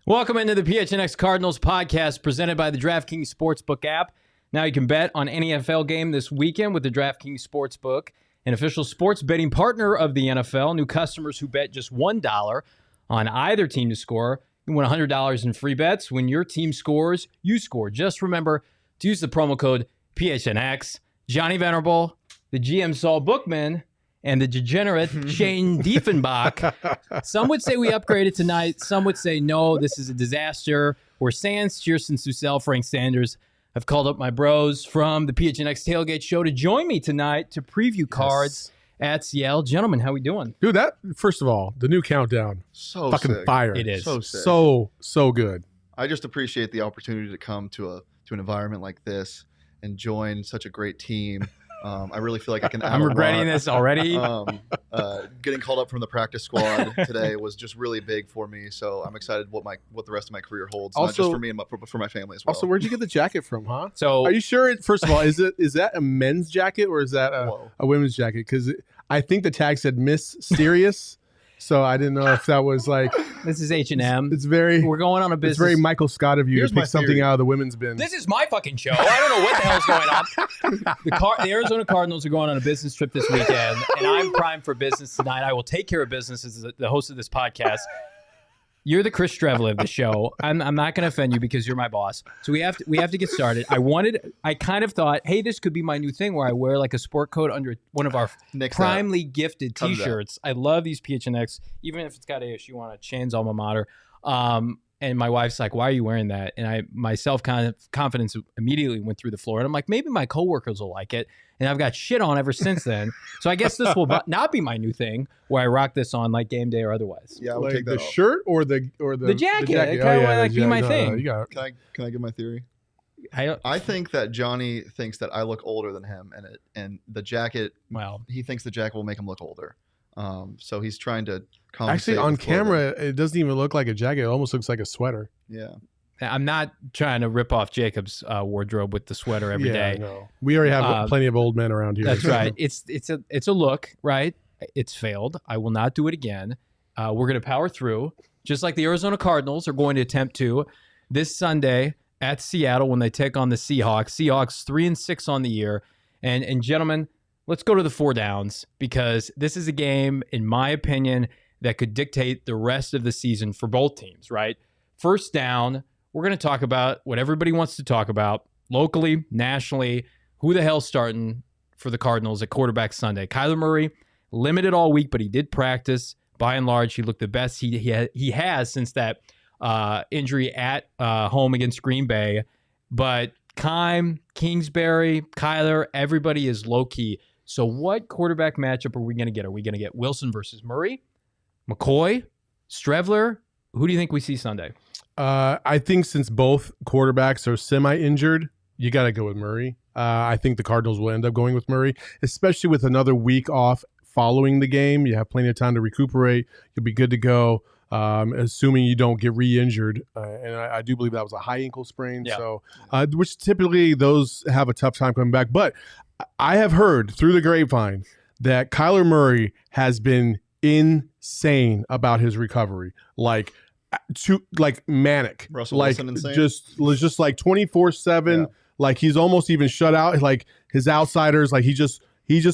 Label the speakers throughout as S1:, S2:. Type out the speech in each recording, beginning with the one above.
S1: Welcome into the PHNX Cardinals podcast presented by the DraftKings Sportsbook app. Now you can bet on any NFL game this weekend with the DraftKings Sportsbook, an official sports betting partner of the NFL. New customers who bet just $1 on either team to score, you win $100 in free bets. When your team scores, you score. Just remember to use the promo code PHNX. Johnny Venerable, the GM Saul Bookman, and the degenerate Shane Dieffenbach. Some would say we upgraded tonight. Some would say, no, this is a disaster. We're Sans, Cheerson, Susel, Frank Sanders. I've called up my bros from the PHNX Tailgate Show to join me tonight to preview cards at Seattle. Gentlemen, how we doing?
S2: Dude, that, first of all, the new countdown,
S3: so
S2: fucking
S3: sick.
S2: fire.
S1: It is.
S3: So sick.
S2: So good.
S3: I just appreciate the opportunity to come to an environment like this and join such a great team. I really feel like I can add
S1: I'm
S3: a
S1: regretting
S3: lot.
S1: this already.
S3: Getting called up from the practice squad today was just really big for me. So I'm excited what the rest of my career holds, not just for me and for my family as well.
S2: Also, where'd you get the jacket from, huh?
S1: So
S2: are you sure? First of all, is that a men's jacket or is that a women's jacket? Because I think the tag said Miss Serious. So I didn't know if that was like
S1: this is H&M.
S2: It's very.
S1: We're going on a business.
S2: It's very Michael Scott of you
S3: Here's
S2: to
S3: my
S2: pick something
S3: theory.
S2: out of the women's bin.
S1: This is my fucking show. I don't know what the hell's going on. The Arizona Cardinals are going on a business trip this weekend, and I'm primed for business tonight. I will take care of business as the host of this podcast. You're the Chris Strevlin of the show. I'm not going to offend you because you're my boss. So we have to get started. I kind of thought, hey, this could be my new thing where I wear like a sport coat under one of our primely gifted T-shirts. I love these PHNX, even if it's got ASU on it, Shane's alma mater. And my wife's like, why are you wearing that? And my self-confidence immediately went through the floor. And I'm like, maybe my coworkers will like it. And I've got shit on ever since then. So I guess this will not be my new thing where I rock this on like game day or otherwise.
S3: Yeah, I would
S2: like
S3: take that
S2: the
S3: off.
S2: shirt or the
S1: jacket.
S2: The
S1: It kind of be my thing.
S2: You got
S3: Can I give my theory?
S1: I
S3: I think that Johnny thinks that I look older than him, and the jacket.
S1: Well,
S3: he thinks the jacket will make him look older. So he's trying to compensate.
S2: actually on
S3: with clothing.
S2: camera, it doesn't even look like a jacket. It almost looks like a sweater.
S3: Yeah.
S1: I'm not trying to rip off Jacob's wardrobe with the sweater every day.
S2: No. We already have plenty of old men around here.
S1: That's right. It's a look, right? It's failed. I will not do it again. We're going to power through, just like the Arizona Cardinals are going to attempt to this Sunday at Seattle when they take on the Seahawks. Seahawks 3-6 on the year. And gentlemen, let's go to the 4 downs because this is a game, in my opinion, that could dictate the rest of the season for both teams, right? First down, we're going to talk about what everybody wants to talk about locally, nationally. Who the hell's starting for the Cardinals at quarterback Sunday? Kyler Murray, limited all week, but he did practice. By and large, he looked the best he has since that injury at home against Green Bay. But Keim, Kingsbury, Kyler, everybody is low-key. So what quarterback matchup are we going to get? Are we going to get Wilson versus Murray? McCoy? Strevler? Who do you think we see Sunday?
S2: I think since both quarterbacks are semi-injured, you got to go with Murray. I think the Cardinals will end up going with Murray, especially with another week off following the game. You have plenty of time to recuperate. You'll be good to go, assuming you don't get re-injured. And I do believe that was a high ankle sprain.
S1: Yeah.
S2: So, which typically those have a tough time coming back. But I have heard through the grapevine that Kyler Murray has been insane about his recovery. Like manic.
S3: Russell
S2: like
S3: Wilson insane?
S2: just like 24/7.
S3: Yeah.
S2: Like he's almost even shut out. Like his outsiders. Like he just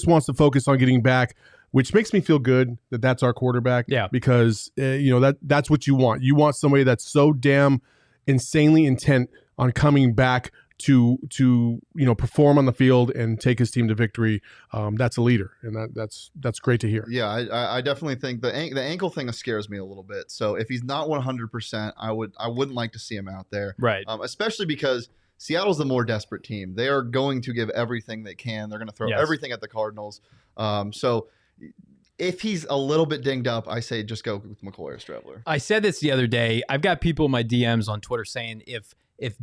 S2: wants to focus on getting back, which makes me feel good that that's our quarterback.
S1: Yeah.
S2: Because that's what you want. You want somebody that's so damn insanely intent on coming back to perform on the field and take his team to victory. That's a leader, and that's great to hear.
S3: Yeah, I definitely think the ankle thing scares me a little bit. So if he's not 100%, I wouldn't like to see him out there.
S1: Right.
S3: Especially because Seattle's the more desperate team. They are going to give everything they can. They're going to throw everything at the Cardinals. So if he's a little bit dinged up, I say just go with McCoy or Strebler.
S1: I said this the other day. I've got people in my DMs on Twitter saying if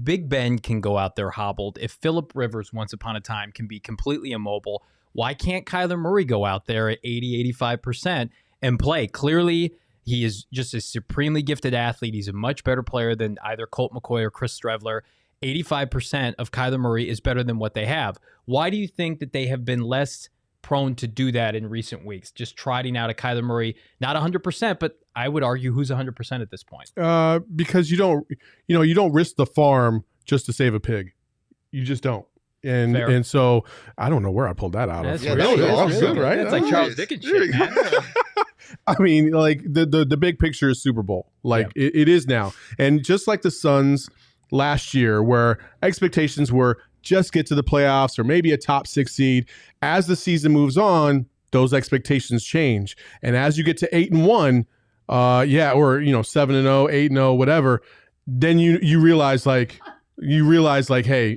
S1: Big Ben can go out there hobbled, if Phillip Rivers once upon a time can be completely immobile, why can't Kyler Murray go out there at 80, 85% and play? Clearly, he is just a supremely gifted athlete. He's a much better player than either Colt McCoy or Chris Strebler. 85% of Kyler Murray is better than what they have. Why do you think that they have been less prone to do that in recent weeks? Just trotting out a Kyler Murray, not 100%, but I would argue who's 100% at this point.
S2: Because you don't risk the farm just to save a pig. You just don't. And so I don't know where I pulled that out of.
S1: That was good, right? It's like Charles Dickens shit, man.
S2: I mean, like the big picture is Super Bowl. Like it is now. And just like the Suns last year, where expectations were just get to the playoffs or maybe a top 6 seed, as the season moves on, those expectations change. And as you get to 8-1, or 7-0, 8-0, whatever, then you realize like, hey,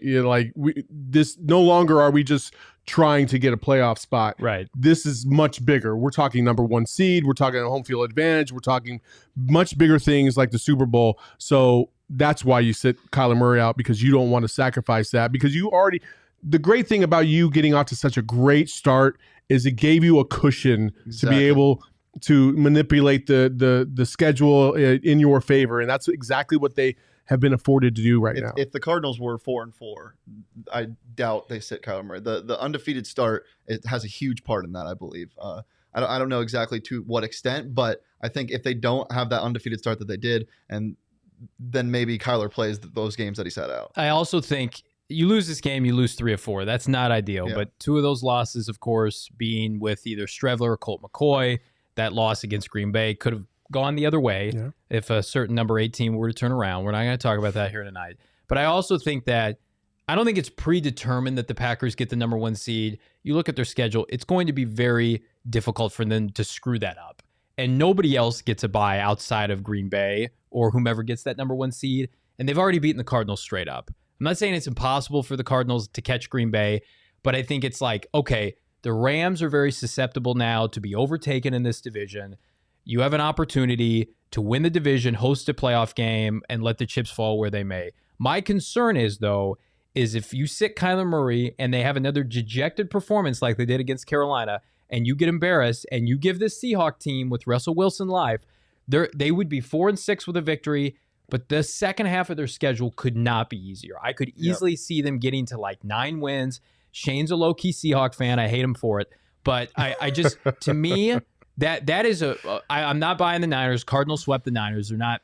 S2: this no longer are we just trying to get a playoff spot.
S1: Right.
S2: This is much bigger. We're talking number 1 seed. We're talking a home field advantage. We're talking much bigger things like the Super Bowl. So that's why you sit Kyler Murray out, because you don't want to sacrifice that, because the great thing about you getting off to such a great start is it gave you a cushion to be able to manipulate the schedule in your favor. And that's exactly what they have been afforded to do now.
S3: If the Cardinals were 4-4, I doubt they sit Kyler Murray. The undefeated start, it has a huge part in that, I believe. I don't know exactly to what extent, but I think if they don't have that undefeated start that they did, and then maybe Kyler plays those games that he sat out.
S1: I also think you lose this game, you lose 3 or 4. That's not ideal. Yeah. But 2 of those losses, of course, being with either Strebler or Colt McCoy. That loss against Green Bay could have gone the other way if a certain number 8 team were to turn around. We're not going to talk about that here tonight. But I also think that I don't think it's predetermined that the Packers get the number 1 seed. You look at their schedule, it's going to be very difficult for them to screw that up. And nobody else gets a bye outside of Green Bay or whomever gets that number 1 seed. And they've already beaten the Cardinals straight up. I'm not saying it's impossible for the Cardinals to catch Green Bay, but I think it's like, okay, the Rams are very susceptible now to be overtaken in this division. You have an opportunity to win the division, host a playoff game, and let the chips fall where they may. My concern is, though, is if you sit Kyler Murray and they have another dejected performance like they did against Carolina, and you get embarrassed, and you give this Seahawks team with Russell Wilson life, they would be 4-6 with a victory, but the second half of their schedule could not be easier. I could easily see them getting to like 9 wins. Shane's a low-key Seahawks fan. I hate him for it. But I just, to me, that is I'm not buying the Niners. Cardinals swept the Niners. They're not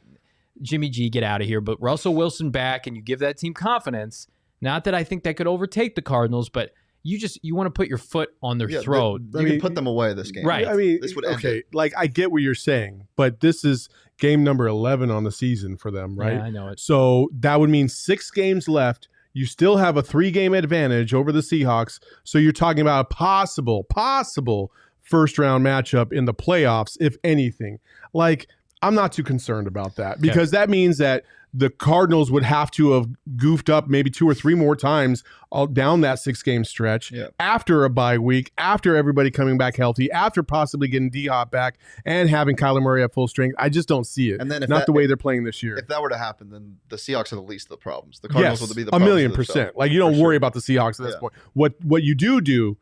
S1: Jimmy G, get out of here. But Russell Wilson back, and you give that team confidence. Not that I think that could overtake the Cardinals, but you want to put your foot on their throat.
S3: You can put them away this game.
S1: Right.
S2: I mean,
S3: this would end it.
S2: Like I get what you're saying, but this is game number 11 on the season for them, right?
S1: Yeah, I know it.
S2: So that would mean 6 games left. You still have a 3-game advantage over the Seahawks. So you're talking about a possible first-round matchup in the playoffs, if anything. Like, I'm not too concerned about that, because that means that the Cardinals would have to have goofed up maybe 2 or 3 more times all down that 6-game stretch after a bye week, after everybody coming back healthy, after possibly getting D-Hop back and having Kyler Murray at full strength. I just don't see it. And then the way they're playing this year.
S3: If that were to happen, then the Seahawks are the least of the problems. The Cardinals would be the problems.
S2: 1,000,000%. Like, you don't worry about the Seahawks at this point. What you do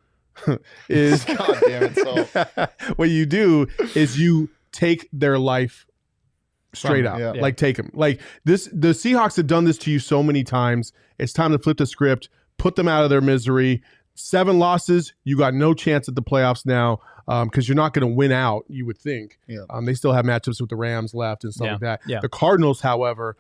S2: is
S3: God damn it, Saul.
S2: What you do is you take their life straight out. Like, take them. Like, the Seahawks have done this to you so many times. It's time to flip the script, put them out of their misery. 7 losses, you got no chance at the playoffs now, because you're not going to win out, you would think. They still have matchups with the Rams left and stuff like that. The Cardinals, however,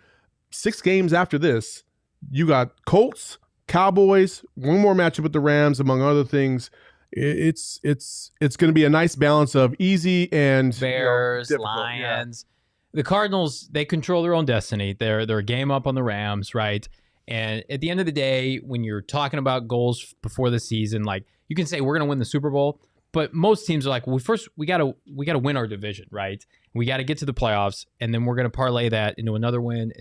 S2: 6 games after this, you got Colts, Cowboys, 1 more matchup with the Rams, among other things. It's going to be a nice balance of easy and
S1: Bears, Lions. the Cardinals, they control their own destiny. They're a game up on the Rams, right? And at the end of the day, when you're talking about goals before the season, like you can say we're going to win the Super Bowl, but most teams are like, well, first we got to win our division, right? We got to get to the playoffs, and then we're going to parlay that into another win,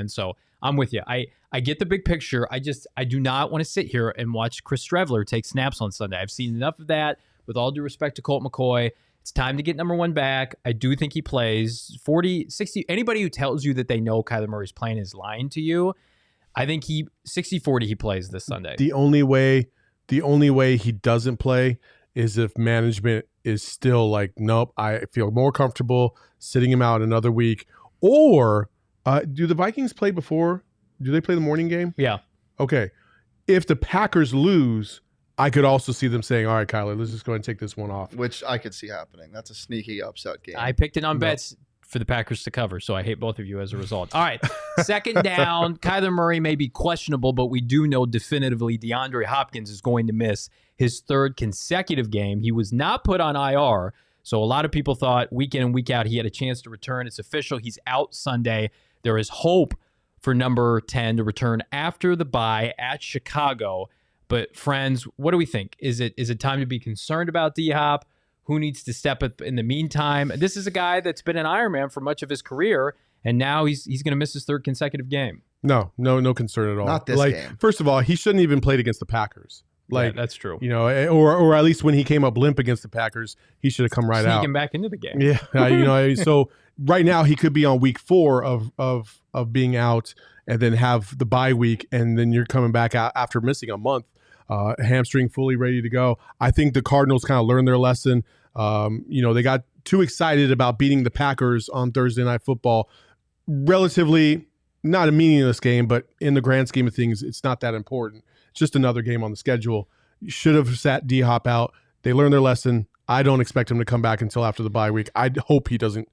S1: So I'm with you. I get the big picture. I do not want to sit here and watch Chris Streveler take snaps on Sunday. I've seen enough of that. With all due respect to Colt McCoy, it's time to get number one back. I do think he plays 40, 60. Anybody who tells you that they know Kyler Murray's playing is lying to you. I think 60-40 he plays this Sunday.
S2: The only way he doesn't play is if management is still like, nope, I feel more comfortable sitting him out another week. Or do the Vikings play before? Do they play the morning game?
S1: Yeah.
S2: Okay. If the Packers lose, I could also see them saying, all right, Kyler, let's just go ahead and take this one off.
S3: Which I could see happening. That's a sneaky upset game.
S1: I picked it on bets for the Packers to cover, so I hate both of you as a result. All right, second down. Kyler Murray may be questionable, but we do know definitively DeAndre Hopkins is going to miss his third consecutive game. He was not put on IR, so a lot of people thought week in and week out he had a chance to return. It's official. He's out Sunday. There is hope for number 10 to return after the bye at Chicago. But friends, what do we think? Is it time to be concerned about D-Hop? Who needs to step up in the meantime? This is a guy that's been an Ironman for much of his career, and now he's going to miss his third consecutive game.
S2: No concern at all.
S3: Not this game.
S2: First of all, he shouldn't even played against the Packers.
S1: Yeah, that's true.
S2: You know, or at least when he came up limp against the Packers, he should have come right out.
S1: Sneaking back into the game.
S2: Yeah, so right now he could be on week 4 of being out, and then have the bye week, and then you're coming back out after missing a month. Hamstring fully ready to go. I think the Cardinals kind of learned their lesson. They got too excited about beating the Packers on Thursday Night Football. Relatively not a meaningless game, but in the grand scheme of things, it's not that important. It's just another game on the schedule. You should have sat D-Hop out. They learned their lesson. I don't expect him to come back until after the bye week. I hope he doesn't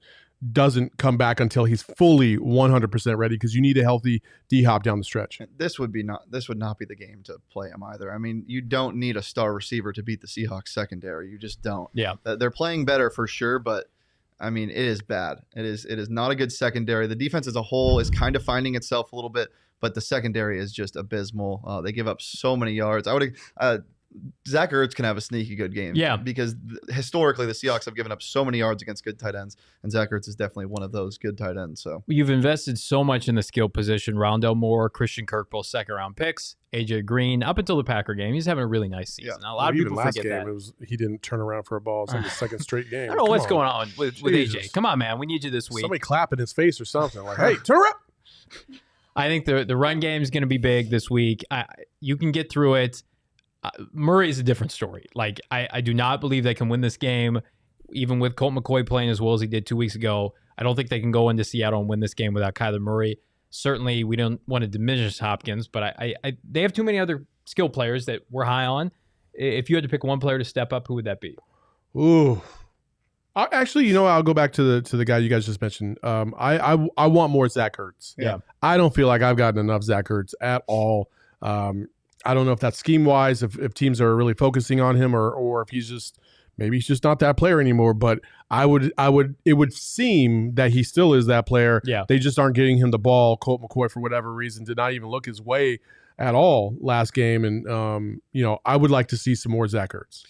S2: come back until he's fully 100% ready, because you need a healthy D-Hop down the stretch.
S3: This would not be the game to play him either. I mean, you don't need a star receiver to beat the Seahawks secondary. You just don't.
S1: Yeah.
S3: They're playing better for sure, but I mean, it is bad. It is not a good secondary. The defense as a whole is kind of finding itself a little bit, but the secondary is just abysmal. They give up so many yards. Zach Ertz can have a sneaky good game.
S1: Yeah.
S3: Because historically, the Seahawks have given up so many yards against good tight ends, and Zach Ertz is definitely one of those good tight ends. So
S1: you've invested so much in the skill position. Rondell Moore, Christian Kirk, both second-round picks. AJ Green, up until the Packer game, he's having a really nice season.
S2: Yeah.
S1: A lot of people
S2: last
S1: forget
S2: game,
S1: that.
S2: He didn't turn around for a ball. It's like the second straight game.
S1: I don't know what's going on with AJ. Come on, man. We need you this week.
S2: Somebody clap in his face or something. Like, hey, turn around.
S1: I think the run game is going to be big this week. You can get through it. Murray is a different story. Like, I do not believe they can win this game, even with Colt McCoy playing as well as he did 2 weeks ago. I don't think they can go into Seattle and win this game without Kyler Murray. Certainly, we don't want to diminish Hopkins, but they have too many other skill players that we're high on. If you had to pick one player to step up, who would that be?
S2: Ooh. Actually, I'll go back to the guy you guys just mentioned. I want more Zach Ertz.
S1: Yeah.
S2: I don't feel like I've gotten enough Zach Ertz at all. I don't know if that's scheme wise, if teams are really focusing on him, or if he's just not that player anymore. But it would seem that he still is that player.
S1: Yeah.
S2: They just aren't getting him the ball. Colt McCoy, for whatever reason, did not even look his way at all last game. And I would like to see some more Zach Ertz.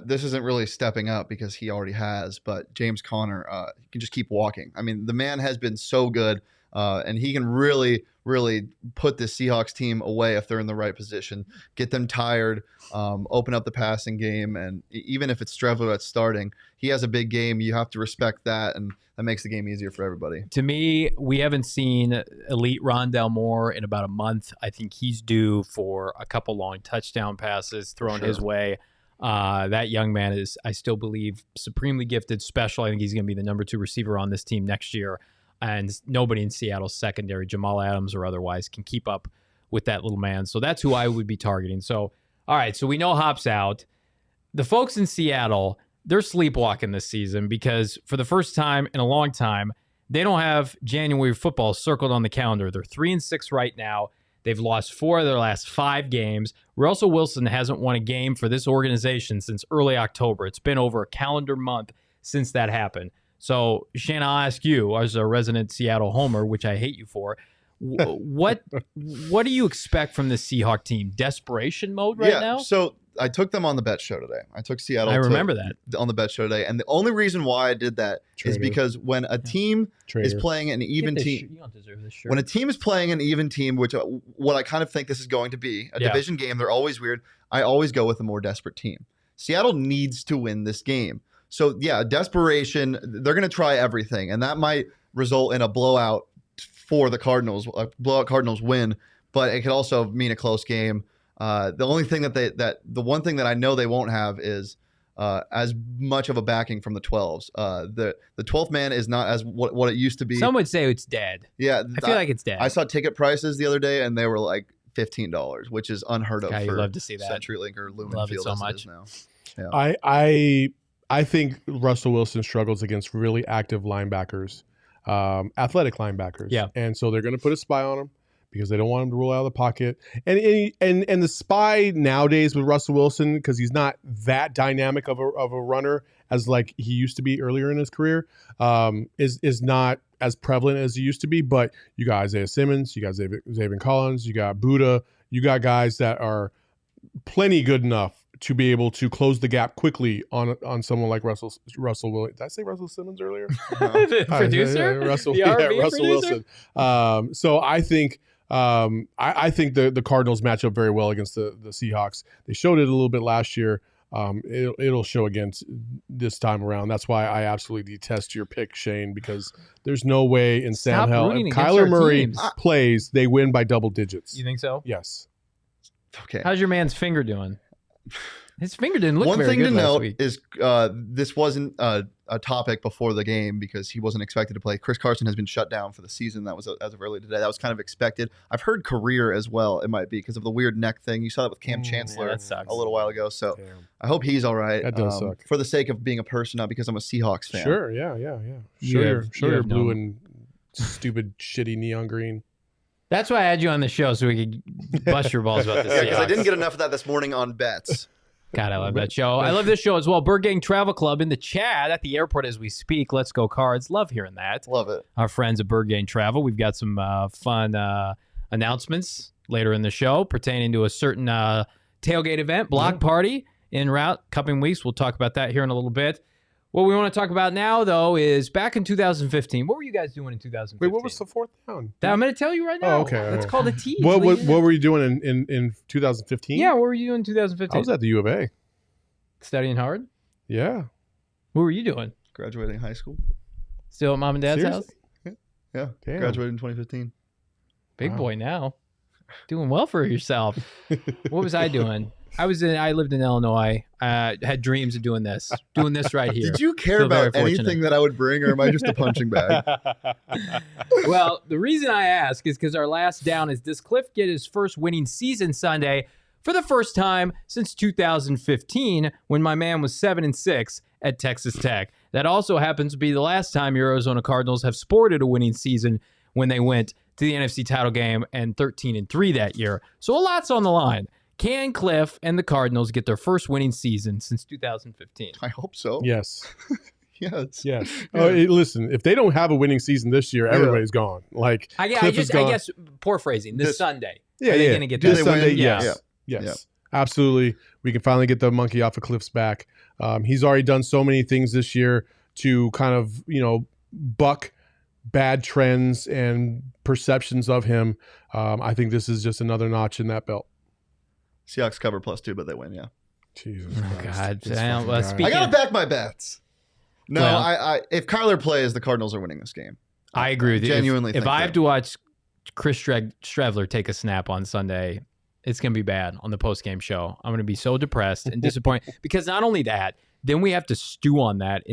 S3: This isn't really stepping up because he already has, but James Conner can just keep walking. I mean, the man has been so good, and he can really, really put the Seahawks team away if they're in the right position, get them tired, open up the passing game, and even if it's Streveler that's starting, he has a big game. You have to respect that, and that makes the game easier for everybody.
S1: To me, we haven't seen elite Rondell Moore in about a month. I think he's due for a couple long touchdown passes thrown his way. That young man is, I still believe, supremely gifted, special. I think he's going to be the number 2 receiver on this team next year. And nobody in Seattle's secondary, Jamal Adams or otherwise, can keep up with that little man. So that's who I would be targeting. So, all right, so we know Hop's out. The folks in Seattle, they're sleepwalking this season because for the first time in a long time, they don't have January football circled on the calendar. They're 3-6 right now. They've lost 4 of their last 5 games. Russell Wilson hasn't won a game for this organization since early October. It's been over a calendar month since that happened. So, Shane, I'll ask you, as a resident Seattle homer, which I hate you for, what do you expect from the Seahawk team? Desperation mode right now?
S3: So I took them on the bet show today. I took Seattle.
S1: I remember that
S3: on the bet show today, and the only reason why I did that is because when a team is playing an even team,
S1: you don't deserve this shirt.
S3: when a team is playing an even team, which what I kind of think this is going to be a division game, they're always weird. I always go with a more desperate team. Seattle needs to win this game. So yeah, desperation. They're going to try everything, and that might result in a blowout for the Cardinals, a blowout Cardinals win, but it could also mean a close game. The only thing the one thing that I know they won't have is as much of a backing from the 12s. The 12th man is not as what it used to be.
S1: Some would say it's dead.
S3: Yeah,
S1: I feel like it's dead.
S3: I saw ticket prices the other day, and they were like $15, which is unheard of.
S1: God,
S3: for
S1: you'd love to see that.
S3: CenturyLink or Lumen
S1: Love
S3: Field
S1: it so
S3: as
S1: much.
S3: it is now.
S2: I think Russell Wilson struggles against really active linebackers, athletic linebackers.
S1: Yeah.
S2: And so they're going to put a spy on him because they don't want him to roll out of the pocket. And the spy nowadays with Russell Wilson, because he's not that dynamic of a runner as like he used to be earlier in his career, is not as prevalent as he used to be. But you got Isaiah Simmons, you got Zaven Collins, you got Buddha, you got guys that are plenty good enough to be able to close the gap quickly on someone like Russell Wilson. Did I say Russell Simmons earlier?
S1: The producer?
S2: Russell
S1: R&B
S2: Russell
S1: producer?
S2: Wilson. So I think I think the Cardinals match up very well against the Seahawks. They showed it a little bit last year. It'll show again this time around. That's why I absolutely detest your pick, Shane, because there's no way in
S1: Stop
S2: Sam Hell,
S1: rooting
S2: if
S1: against
S2: Kyler
S1: our
S2: Murray
S1: teams.
S2: plays, they win by double digits.
S1: You think so?
S2: Yes.
S3: Okay.
S1: How's your man's finger doing? His finger didn't look
S3: One
S1: very
S3: thing
S1: good
S3: to
S1: last
S3: note
S1: week.
S3: is this wasn't a topic before the game because he wasn't expected to play. Chris Carson has been shut down for the season. That was as of early today. That was kind of expected. I've heard career as well. It might be because of the weird neck thing. You saw that with Cam Chancellor
S1: that sucks.
S3: a little while ago. So
S2: Damn.
S3: I hope he's all right.
S2: That does suck.
S3: For the sake of being a person, not because I'm a Seahawks fan.
S2: Sure. Yeah.
S1: You have
S2: You're blue
S1: no-
S2: and stupid, shitty neon green.
S1: That's why I had you on the show so we could bust your balls about this.
S3: Yeah, because I didn't get enough of that this morning on bets.
S1: God, I love that show. I love this show as well. Bird Gang Travel Club in the chat at the airport as we speak. Let's go Cards. Love hearing that.
S3: Love it.
S1: Our friends at Bird Gang Travel. We've got some fun announcements later in the show pertaining to a certain tailgate event, block party en route coming weeks. We'll talk about that here in a little bit. What we want to talk about now, though, is back in 2015. What were you guys doing in 2015?
S2: Wait, what was the fourth down?
S1: I'm going to tell you right now.
S2: Oh, okay, all
S1: It's
S2: right.
S1: called a tease.
S2: What were you doing in 2015?
S1: Yeah, what were you doing in 2015?
S2: I was at the U of A.
S1: Studying hard?
S2: Yeah.
S1: What were you doing?
S3: Graduating high school.
S1: Still at mom and dad's
S2: Seriously?
S1: house?
S3: Yeah.
S2: Damn.
S3: Graduated in 2015.
S1: Big
S2: Wow.
S1: boy now. Doing well for yourself. What was I doing? I lived in Illinois. Had dreams of doing this right here.
S3: Did you care
S1: Feel very
S3: about anything
S1: fortunate.
S3: that I would bring, or am I just a punching bag?
S1: Well, the reason I ask is because our last down is, does Cliff get his first winning season Sunday for the first time since 2015 when my man was 7-6 at Texas Tech? That also happens to be the last time your Arizona Cardinals have sported a winning season when they went to the NFC title game and 13-3 that year. So a lot's on the line. Can Cliff and the Cardinals get their first winning season since 2015?
S3: I hope so.
S2: Yes.
S3: Yes.
S2: Yes. Oh, listen, if they don't have a winning season this year, everybody's gone. Like
S1: I
S2: Cliff is gone.
S1: guess poor phrasing. This Sunday.
S2: Yeah,
S1: Are they
S2: yeah.
S1: gonna get
S2: this
S1: that?
S2: Sunday,
S3: win?
S2: yes.
S3: Yeah.
S2: Yes.
S3: Yeah.
S2: Absolutely. We can finally get the monkey off of Cliff's back. He's already done so many things this year to kind of, buck bad trends and perceptions of him. I think this is just another notch in that belt.
S3: Seahawks cover +2, but they win. Yeah.
S2: Jesus
S1: Oh,
S2: Christ.
S1: God.
S2: This
S1: Well,
S2: fucking guy.
S1: speaking-
S3: I gotta back my bets. No,
S1: Well-
S3: I if Kyler plays, the Cardinals are winning this game.
S1: I agree with you.
S3: Genuinely
S1: If
S3: think
S1: I
S3: that.
S1: have to watch Chris Stravler take a snap on Sunday, it's going to be bad on the post-game show. I'm going to be so depressed and disappointed because not only that, then we have to stew on that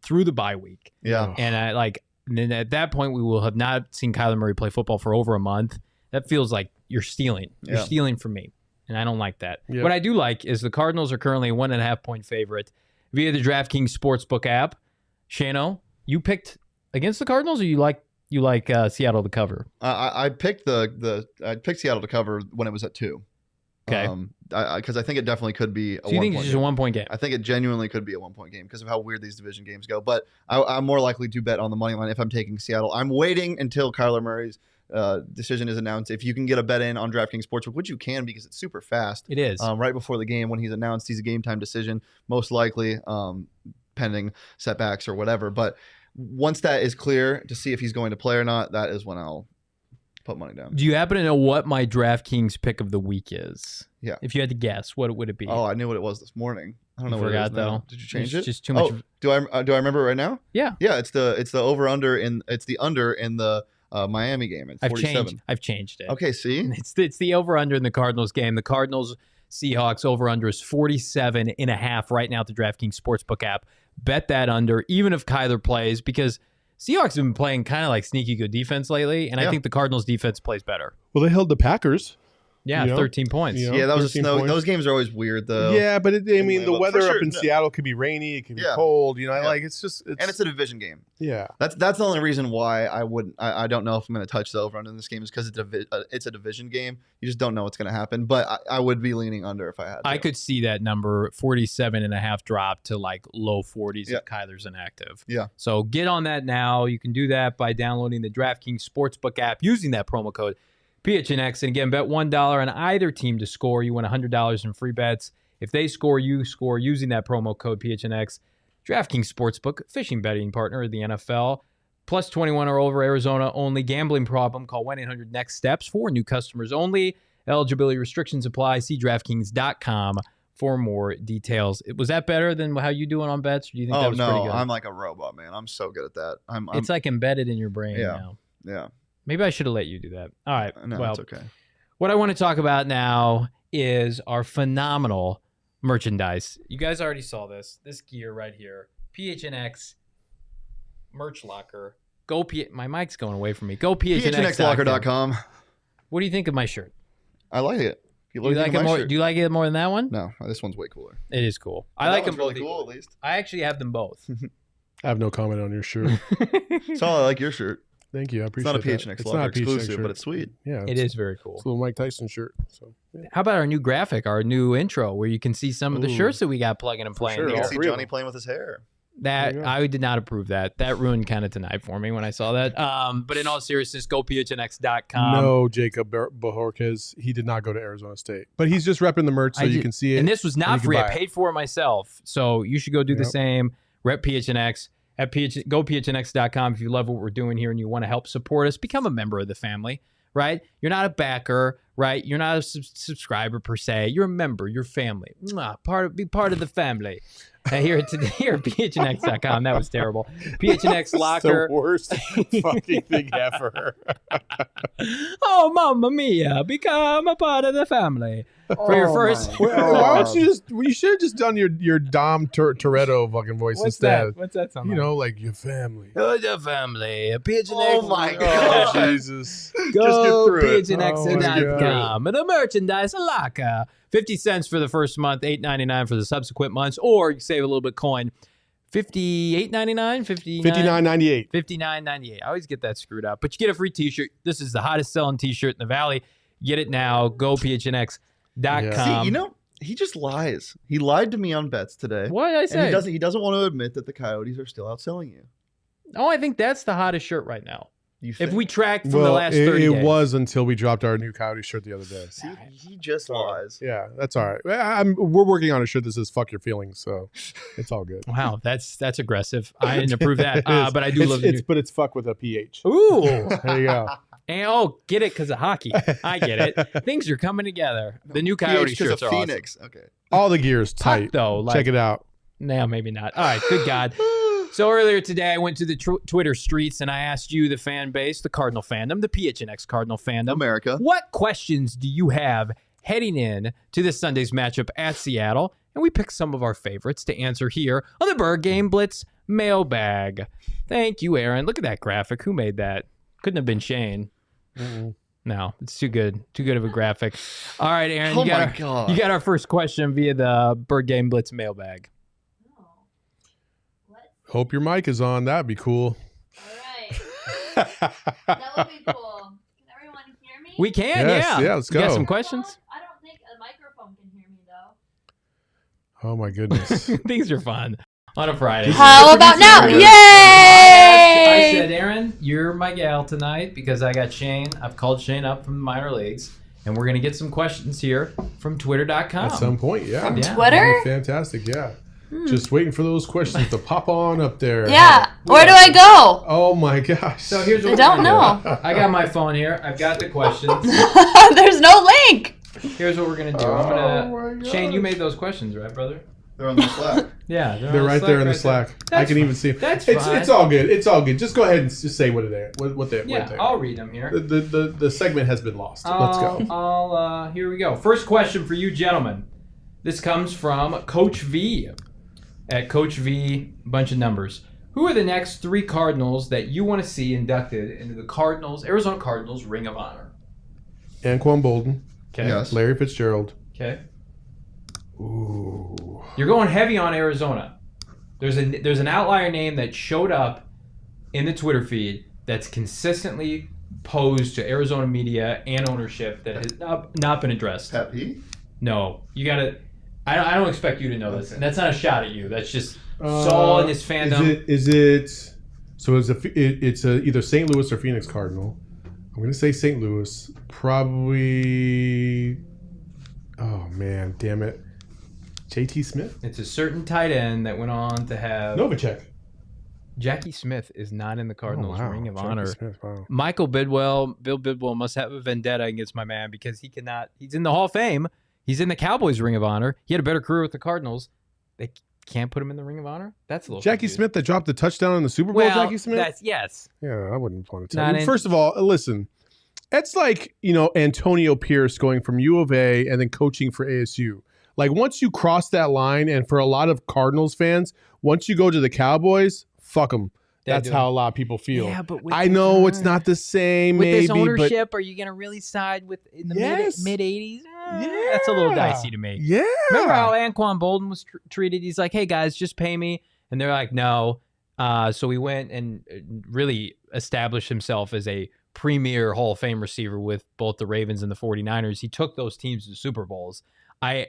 S1: through the bye week.
S3: Yeah.
S1: And then at that point, we will have not seen Kyler Murray play football for over a month. That feels like you're stealing. You're
S3: Yeah.
S1: stealing from me. And I don't like that.
S2: Yeah.
S1: What I do like is the Cardinals are currently a 1.5-point favorite via the DraftKings Sportsbook app. Shano, you picked against the Cardinals, or you like Seattle to cover?
S3: I picked I picked Seattle to cover when it was at 2.
S1: Okay.
S3: Because I think it definitely could be a
S1: So you think it's just a 1 point game?
S3: I think it genuinely could be a 1 point game because of how weird these division games go. But I'm more likely to bet on the money line if I'm taking Seattle. I'm waiting until Kyler Murray's decision is announced. If you can get a bet in on DraftKings Sportsbook, which you can because it's super fast.
S1: It is.
S3: Right before the game when he's announced he's a game time decision, most likely pending setbacks or whatever. But once that is clear to see if he's going to play or not, that is when I'll put money down.
S1: Do you happen to know what my DraftKings pick of the week is?
S3: Yeah.
S1: If you had to guess, what would it be?
S3: Oh, I knew what it was this morning. I don't know what it is now. Did you change it?
S1: Just too much.
S3: Do I remember it right now?
S1: Yeah.
S3: Yeah, it's the over under in the Miami game at 47.
S1: I've changed it.
S3: Okay, see?
S1: It's the over under in the Cardinals game. The Cardinals Seahawks over under is 47.5 right now at the DraftKings Sportsbook app. Bet that under, even if Kyler plays, because Seahawks have been playing kind of like sneaky good defense lately, and I think the Cardinals defense plays better.
S2: Well, they held the Packers.
S1: Yeah, 13 points.
S3: Yeah, that was a snow. Those games are always weird, though.
S2: Yeah, but the weather
S3: sure,
S2: up in Seattle could be rainy. It could be cold. Like it's just.
S3: And it's a division game.
S2: Yeah,
S3: that's the only reason why I wouldn't. I don't know if I'm going to touch the over under in this game is because it's a division game. You just don't know what's going to happen. But I would be leaning under if I had to.
S1: I could see that number 47.5 drop to like low 40s if Kyler's inactive.
S3: Yeah.
S1: So get on that now. You can do that by downloading the DraftKings Sportsbook app using that promo code PHNX. And again, bet $1 on either team to score. You win $100 in free bets. If they score, you score using that promo code PHNX. DraftKings Sportsbook, fishing betting partner of the NFL. Plus 21 or over, Arizona only. Gambling problem, call 1-800-NEXT-STEPS for new customers only. Eligibility restrictions apply. See DraftKings.com for more details. Was that better than how you doing on bets? Or do you think that was pretty good?
S3: I'm like a robot, man. I'm so good at that.
S1: It's like embedded in your brain now.
S3: Yeah.
S1: Maybe I should have let you do that. All right.
S3: No,
S1: well,
S3: it's okay.
S1: What I want to talk about now is our phenomenal merchandise. You guys already saw this gear right here. PHNX merch locker. My mic's going away from me. Go PHNXlocker.com. What do you think of my shirt?
S3: I like it.
S1: Do you like it more than that one?
S3: No, this one's way cooler.
S1: It is cool. I like them both.
S3: Really cool, at least.
S1: I actually have them both.
S2: I have no comment on your shirt.
S3: Saul, I like your shirt.
S2: Thank you. I appreciate it.
S3: It's not a PHNX Locker exclusive, but it's sweet.
S2: Yeah,
S1: it is very cool.
S2: It's a little Mike Tyson shirt. So,
S1: How about our new graphic, our new intro, where you can see some of the shirts that we got plugging and playing?
S3: Sure. You can see Johnny playing with his hair.
S1: That I did not approve that. That ruined kind of tonight for me when I saw that. But in all seriousness, go PHNX.com.
S2: No, Jacob Bojorquez, he did not go to Arizona State, but he's just repping the merch so you can see it.
S1: And this was not free. I paid for it myself, so you should go do the same. Rep PHNX. Go PHNX.com if you love what we're doing here and you want to help support us. Become a member of the family, right? You're not a backer, right? You're not a subscriber per se. You're a member. You're family. Be part of the family. Here at PHNX.com. That was terrible. PHNX Locker.
S2: The worst fucking thing ever.
S1: Oh, mamma mia. Become a part of the family. For your first.
S2: Why don't you should have just done your Dom Toretto fucking voice instead.
S1: What's that sound
S2: like your family.
S1: Your family. PHNX.
S3: Oh my God.
S2: Oh, Jesus.
S1: Go PHNX.com. And the merchandise locker. 50 cents for the first month, $8.99 for the subsequent months, or you save a little bit coin. $58.99,
S2: $59.98.
S1: $59.98. I always get that screwed up, but you get a free T-shirt. This is the hottest selling T-shirt in the Valley. Get it now. Go PHNX.com.
S3: See, he just lies. He lied to me on bets today.
S1: What did I say?
S3: And he doesn't want to admit that the Coyotes are still outselling you.
S1: Oh, I think that's the hottest shirt right now. If we track from the last 30 days.
S2: It was until we dropped our new Coyote shirt the other day.
S3: See, he just lies.
S2: Yeah, that's all right. We're working on a shirt that says "fuck your feelings," so it's all good.
S1: Wow, that's aggressive. I didn't approve that, but I do love it.
S2: But it's fuck with a PH.
S1: Ooh,
S2: there you go.
S1: And get it because of hockey. I get it. Things are coming together. The new Coyote shirts are
S3: Phoenix.
S1: Awesome.
S3: Okay.
S2: All the gear is tight
S1: though.
S2: Check it out.
S1: No, maybe not. All right. Good God. So earlier today, I went to the Twitter streets and I asked you, the fan base, the Cardinal fandom, the PHNX Cardinal fandom,
S3: America,
S1: what questions do you have heading in to this Sunday's matchup at Seattle? And we picked some of our favorites to answer here on the Bird Game Blitz mailbag. Thank you, Aaron. Look at that graphic. Who made that? Couldn't have been Shane. No, it's too good. Too good of a graphic. All right, Aaron.
S3: Oh
S1: you got our first question via the Bird Game Blitz mailbag.
S2: Hope your mic is on. That'd be cool.
S4: All right. That would be cool. Can everyone hear me?
S1: We can,
S2: yes,
S1: yeah.
S2: Let's go.
S1: You got some questions?
S4: I don't think a microphone
S2: Oh my goodness.
S1: Things are fun on a Friday.
S4: How about now?
S1: I
S4: Yay!
S1: said, Aaron, you're my gal tonight because I got Shane. I've called Shane up from the minor leagues, and we're gonna get some questions here from Twitter.com.
S2: At some point, yeah.
S4: From
S1: Yeah.
S4: Twitter?
S2: That'd be fantastic, yeah. Just waiting for those questions to pop on up there.
S4: Yeah. Where do I go?
S2: Oh my gosh.
S1: So here's what
S4: I
S1: we're
S4: don't
S1: gonna do.
S4: know.
S1: I got my phone here. I've got the questions.
S4: There's no link.
S1: Here's what we're gonna do.
S2: Oh my
S1: Shane, you
S2: gosh.
S1: made those questions, right, brother?
S3: They're on the Slack.
S1: Yeah,
S2: They're right there in the Slack. I can even see them.
S1: That's
S2: it's
S1: fine.
S2: it's all good. It's all good. Just go ahead and just say what they
S1: Yeah, I'll read them here.
S2: the segment has been lost. Let's go.
S1: Here we go. First question for you gentlemen. This comes from Coach V. At Coach V, bunch of numbers. Who are the next 3 Cardinals that you want to see inducted into the Arizona Cardinals Ring of Honor?
S2: Anquan Bolden,
S1: Okay.
S3: Yes.
S2: Larry Fitzgerald.
S1: Okay.
S2: Ooh.
S1: You're going heavy on Arizona. There's an outlier name that showed up in the Twitter feed that's consistently posed to Arizona media and ownership that has not been addressed.
S3: Pat P?
S1: No, you gotta. I don't expect you to know this,
S3: Okay.
S1: and that's not a shot at you. That's just Saul and his fandom.
S2: Is it? So it's either St. Louis or Phoenix Cardinal. I'm gonna say St. Louis. Probably. Oh man, damn it. JT Smith?
S1: It's a certain tight end that went on to have.
S2: Novacek.
S1: Jackie Smith is not in the Cardinals Ring of
S2: Jackie
S1: Honor.
S2: Smith, wow.
S1: Bill Bidwell must have a vendetta against my man because he cannot. He's in the Hall of Fame. He's in the Cowboys Ring of Honor. He had a better career with the Cardinals. They can't put him in the Ring of Honor. That's a little
S2: Jackie
S1: confusing.
S2: Smith that dropped the touchdown in the Super Bowl.
S1: Well,
S2: Jackie Smith.
S1: that's yes.
S2: Yeah, I wouldn't want to tell
S1: Not
S2: you.
S1: in-
S2: First of all, listen. It's like, Antonio Pierce going from U of A and then coaching for ASU. Like, once you cross that line, and for a lot of Cardinals fans, once you go to the Cowboys, fuck them. That's how a lot of people feel.
S1: Yeah, but with
S2: I know it's not the same,
S1: with
S2: maybe,
S1: this ownership, are you going to really side with in the
S2: Yes.
S1: mid 80s?
S2: Yeah.
S1: That's a little dicey to me.
S2: Yeah.
S1: Remember how Anquan Bolden was treated? He's like, "Hey guys, just pay me," and they're like, "No." So he went and really established himself as a premier Hall of Fame receiver with both the Ravens and the 49ers. He took those teams to Super Bowls. I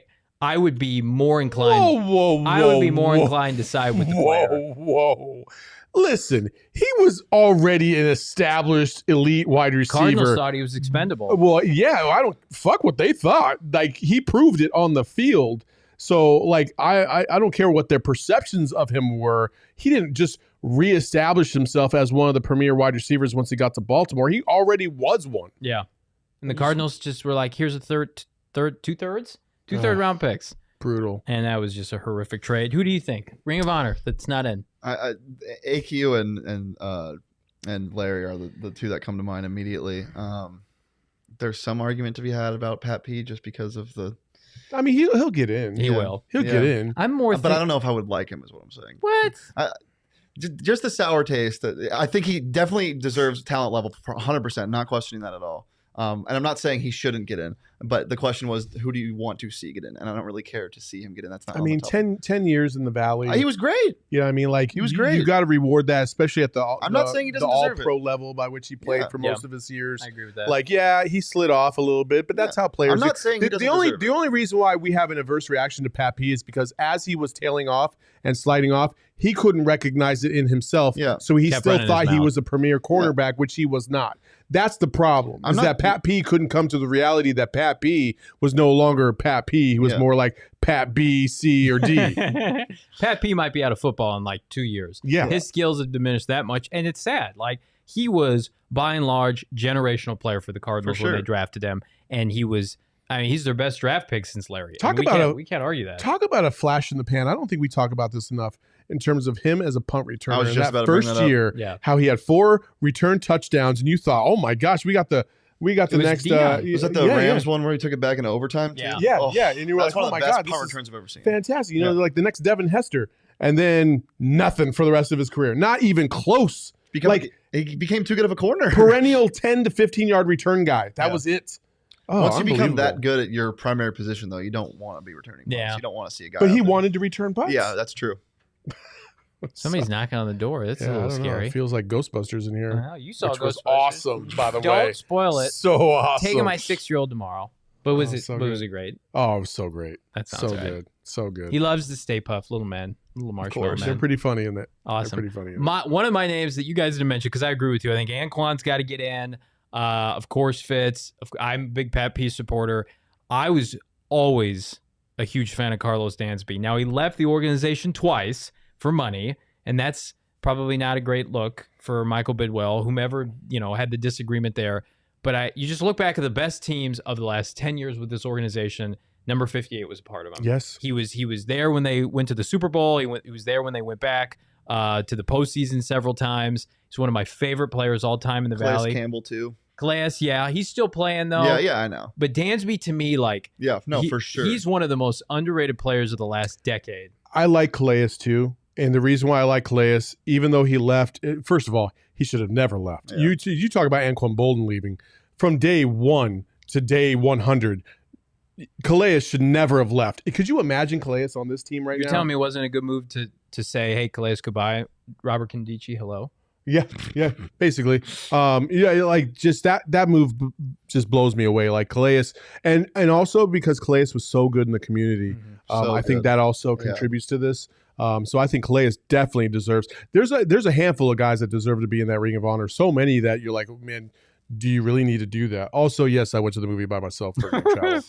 S1: would be more inclined.
S2: Whoa,
S1: I would be more inclined to side with the player.
S2: Whoa. Listen, he was already an established elite wide receiver.
S1: Cardinals thought he was expendable.
S2: Well, yeah, I don't fuck what they thought. Like, he proved it on the field. So, like, I don't care what their perceptions of him were. He didn't just reestablish himself as one of the premier wide receivers once he got to Baltimore. He already was one.
S1: Yeah, and the Cardinals just were like, "Here's a two third round picks,"
S2: Brutal.
S1: and that was just a horrific trade. Who do you think? Ring of Honor that's not in.
S3: AQ and Larry are the 2 that come to mind immediately. There's some argument to be had about Pat P just because of the.
S2: I mean, he'll get in.
S1: He will.
S2: He'll get in.
S1: I'm more.
S3: But I don't know if I would like him, is what I'm saying.
S1: What?
S3: Just the sour taste. I think he definitely deserves talent level for 100%. Not questioning that at all. And I'm not saying he shouldn't get in, but the question was, who do you want to see get in? And I don't really care to see him get in. That's not.
S2: I mean, 10 years in the Valley.
S3: He was great.
S2: You know what I mean? Like,
S3: He was great.
S2: You got to reward that, especially at the
S3: I'm not saying he doesn't
S2: the
S3: deserve it.
S2: all-pro level by which he played
S3: Yeah.
S2: for most of his years.
S1: I agree with that.
S2: Like, yeah, he slid off a little bit, but that's how players.
S3: I'm not
S2: do.
S3: saying he doesn't
S2: the
S3: deserve it.
S2: only reason why we have an adverse reaction to Pat P is because as he was tailing off and sliding off, he couldn't recognize it in himself.
S3: Yeah.
S2: So he
S1: Kept
S2: still
S1: running his
S2: thought he
S1: mouth.
S2: was a premier cornerback, which he was not. That's the problem.
S3: I'm
S2: Is
S3: not-
S2: that Pat P couldn't come to the reality that Pat P was no longer Pat P. He was
S3: Yeah.
S2: more like Pat B, C, or D.
S1: Pat P might be out of football in like 2 years.
S2: Yeah.
S1: His skills have diminished that much, and it's sad. Like, he was by and large generational player for the Cardinals
S3: For
S1: when they
S3: sure.
S1: drafted him, and he was. I mean, he's their best draft pick since Larry.
S2: Talk
S1: we
S2: about
S1: can't,
S2: a-
S1: we can't argue that.
S2: Talk about a flash in the pan. I don't think we talk about this enough in terms of him as a punt returner.
S3: I was
S2: In
S3: just
S2: that
S3: about to bring
S2: first
S3: that up.
S2: year,
S1: Yeah.
S2: how he had 4 return touchdowns, and you thought, "Oh my gosh, we got the
S1: It was
S2: next."
S1: Dion.
S3: Was that the Rams one where he took it back into overtime? Too?
S1: Yeah.
S2: Yeah,
S3: Oh,
S2: yeah, and you were
S3: that's
S2: like,
S3: one
S2: "Oh
S3: of
S2: my
S3: the best
S2: god, this
S3: punt
S2: is
S3: returns I've ever seen.
S2: fantastic!" You know, like the next Devin Hester, and then nothing for the rest of his career. Not even close.
S3: He became too good of a corner.
S2: Perennial 10 to 15 yard return guy. That
S3: Yeah.
S2: was it. Oh,
S3: Once you become that
S2: unbelievable.
S3: good at your primary position, though, you don't want to be returning punts.
S1: Yeah.
S3: You don't want to see a guy.
S2: But he
S3: out there.
S2: wanted to return punts.
S3: Yeah, that's true.
S1: Somebody's knocking on the door. That's
S2: Yeah,
S1: a
S2: I
S1: little
S2: don't know.
S1: scary.
S2: It feels like Ghostbusters in here.
S1: Well, you saw
S2: which was
S1: Ghostbusters.
S2: awesome, by the
S1: Don't
S2: way.
S1: spoil it.
S2: So awesome.
S1: Taking my 6-year-old tomorrow. But was
S2: Oh,
S1: it?
S2: so
S1: But was
S2: good.
S1: it great?
S2: Oh, it was so great.
S1: That sounds
S2: So
S1: right.
S2: good. So good.
S1: He loves the Stay Puft, little man, little marshmallow
S3: course.
S2: They're
S1: man.
S2: pretty funny in that.
S1: Awesome.
S2: They're pretty funny in it.
S1: One of my names that you guys didn't mention, because I agree with you. I think Anquan's got to get in. Of course, Fitz. I'm a big Pat P supporter. I was always a huge fan of Carlos Dansby. Now, he left the organization twice for money, and that's probably not a great look for Michael Bidwell, whomever, had the disagreement there. But you just look back at the best teams of the last 10 years with this organization. Number 58 was a part of them.
S2: Yes.
S1: He was there when they went to the Super Bowl. He was there when they went back to the postseason several times. He's one of my favorite players all time in the
S3: Calais
S1: Valley.
S3: Campbell too.
S1: Calais, yeah, he's still playing though.
S3: Yeah, I know.
S1: But Dansby, to me,
S3: For sure.
S1: he's one of the most underrated players of the last decade.
S2: I like Calais too. And the reason why I like Calais, even though he left, first of all, he should have never left.
S3: Yeah.
S2: You talk about Anquan Bolden leaving. From day 1 to day 100, Calais should never have left. Could you imagine Calais on this team right
S1: You're
S2: now?
S1: telling me it wasn't a good move to say, hey, Calais, goodbye. Robert Condici, hello.
S2: Yeah, basically. Like just that move just blows me away. Like Calais, and also because Calais was so good in the community,
S3: So
S2: I think
S3: good.
S2: that also
S3: Yeah.
S2: contributes to this. So I think Calais definitely deserves. There's a handful of guys that deserve to be in that Ring of Honor. So many that you're like, man, do you really need to do that? Also, yes, I went to the movie by myself for a good travel.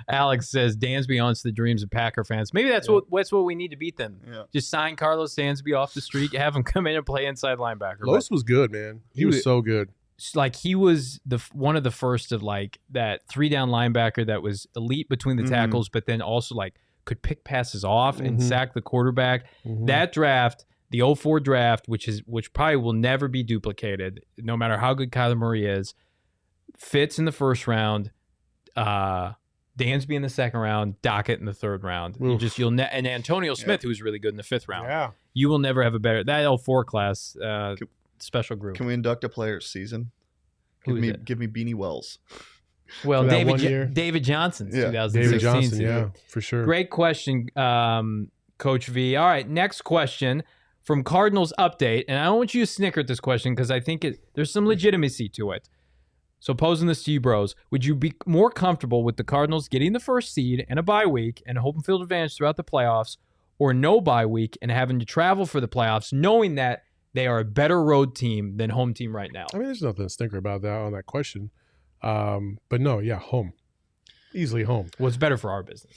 S1: Alex says Dansby haunts the dreams of Packer fans. Maybe that's what we need to beat them.
S3: Yeah.
S1: Just sign Carlos Dansby off the street, have him come in and play inside linebacker.
S2: Los was good, man. He was so good.
S1: Like he was one of the first of like that 3-down linebacker that was elite between the tackles, but then also like could pick passes off and sack the quarterback. That draft, the 04 draft, which probably will never be duplicated, no matter how good Kyler Murray is, Fitz in the first round, Dansby in the second round, Dockett in the third round. And Antonio Smith, who was really good in the fifth round.
S2: Yeah.
S1: You will never have a better that 04 class special group.
S3: Can we induct a player's season?
S1: Who is it?
S3: Give me Beanie Wells.
S1: Well,
S2: For that 1 year?
S1: David Johnson's
S3: Yeah.
S1: 2016
S2: David Johnson,
S1: season.
S2: yeah, for sure.
S1: Great question, Coach V. All right, next question from Cardinals Update. And I don't want you to snicker at this question because I think there's some legitimacy to it. So posing this to you, bros, would you be more comfortable with the Cardinals getting the first seed and a bye week and a home field advantage throughout the playoffs, or no bye week and having to travel for the playoffs, knowing that they are a better road team than home team right now?
S2: I mean, there's nothing to stinker about that on that question. But no, yeah, home. Easily home.
S1: Well, it's better for our business.